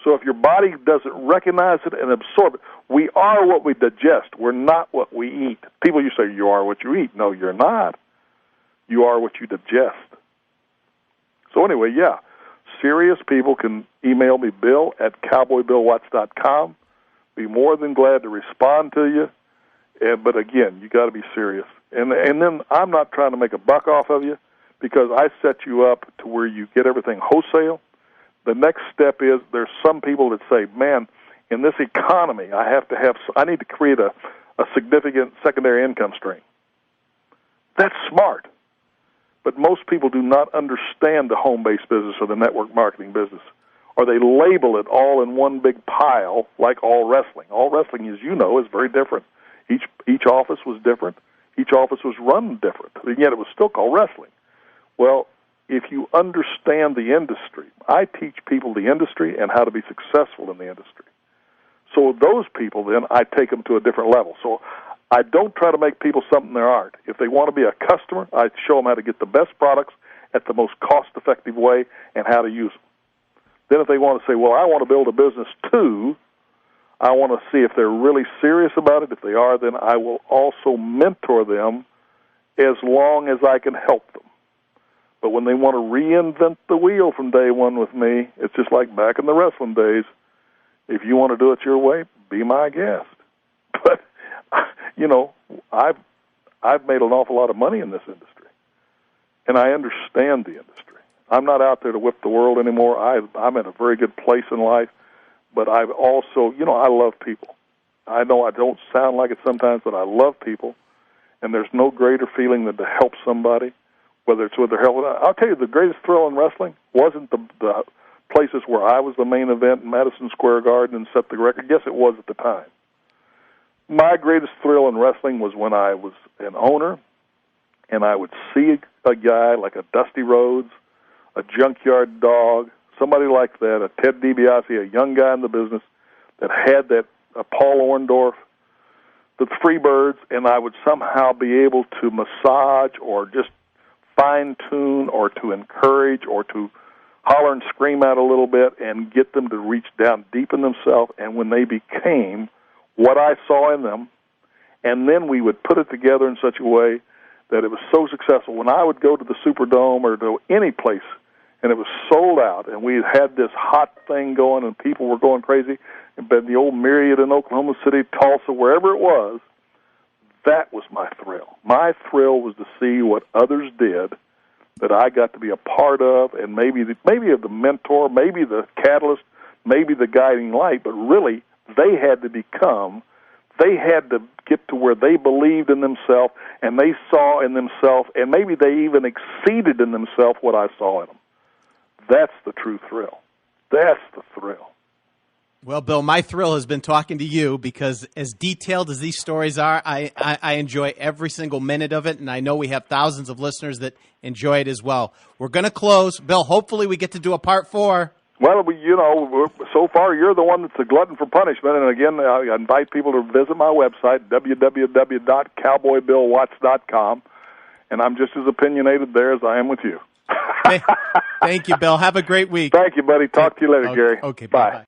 So if your body doesn't recognize it and absorb it, we are what we digest. We're not what we eat. People, you say, you are what you eat. No, you're not. You are what you digest. So anyway, yeah, serious people can email me, Bill at cowboybillwatts.com. Be more than glad to respond to you. But again, you got to be serious. And then I'm not trying to make a buck off of you because I set you up to where you get everything wholesale. The next step is there's some people that say, man, in this economy, I need to create a significant secondary income stream. That's smart. But most people do not understand the home-based business or the network marketing business, or they label it all in one big pile like all wrestling. All wrestling, as you know, is very different. Each office was different. Each office was run different, and yet it was still called wrestling. Well, if you understand the industry, I teach people the industry and how to be successful in the industry. So those people, then, I take them to a different level. So I don't try to make people something they aren't. If they want to be a customer, I show them how to get the best products at the most cost-effective way and how to use them. Then if they want to say, well, I want to build a business too, I want to see if they're really serious about it. If they are, then I will also mentor them as long as I can help them. But when they want to reinvent the wheel from day one with me, it's just like back in the wrestling days. If you want to do it your way, be my guest. But, you know, I've made an awful lot of money in this industry, and I understand the industry. I'm not out there to whip the world anymore. I'm in a very good place in life, but I've also, you know, I love people. I know I don't sound like it sometimes, but I love people, and there's no greater feeling than to help somebody, whether it's with their health. I'll tell you, the greatest thrill in wrestling wasn't the places where I was the main event in Madison Square Garden and set the record. Yes, it was at the time. My greatest thrill in wrestling was when I was an owner, and I would see a guy like a Dusty Rhodes, a Junkyard Dog, somebody like that, a Ted DiBiase, a young guy in the business that had that Paul Orndorff, the Freebirds, and I would somehow be able to massage or just fine-tune or to encourage or to holler and scream out a little bit and get them to reach down deep in themselves, and when they became what I saw in them, and then we would put it together in such a way that it was so successful. When I would go to the Superdome or to any place, and it was sold out, and we had this hot thing going, and people were going crazy, but the old Myriad in Oklahoma City, Tulsa, wherever it was, that was my thrill. My thrill was to see what others did that I got to be a part of, and maybe of the mentor, maybe the catalyst, maybe the guiding light, but really they had to get to where they believed in themselves, and they saw in themselves, and maybe they even exceeded in themselves what I saw in them. That's the true thrill. That's the thrill. Well, Bill, my thrill has been talking to you because as detailed as these stories are, I enjoy every single minute of it, and I know we have thousands of listeners that enjoy it as well. We're going to close. Bill, hopefully we get to do a part 4. Well, so far you're the one that's a glutton for punishment. And again, I invite people to visit my website, www.cowboybillwatts.com, and I'm just as opinionated there as I am with you. Thank you, Bill. Have a great week. Thank you, buddy. Talk to you later, Gary. Okay, bye. bye.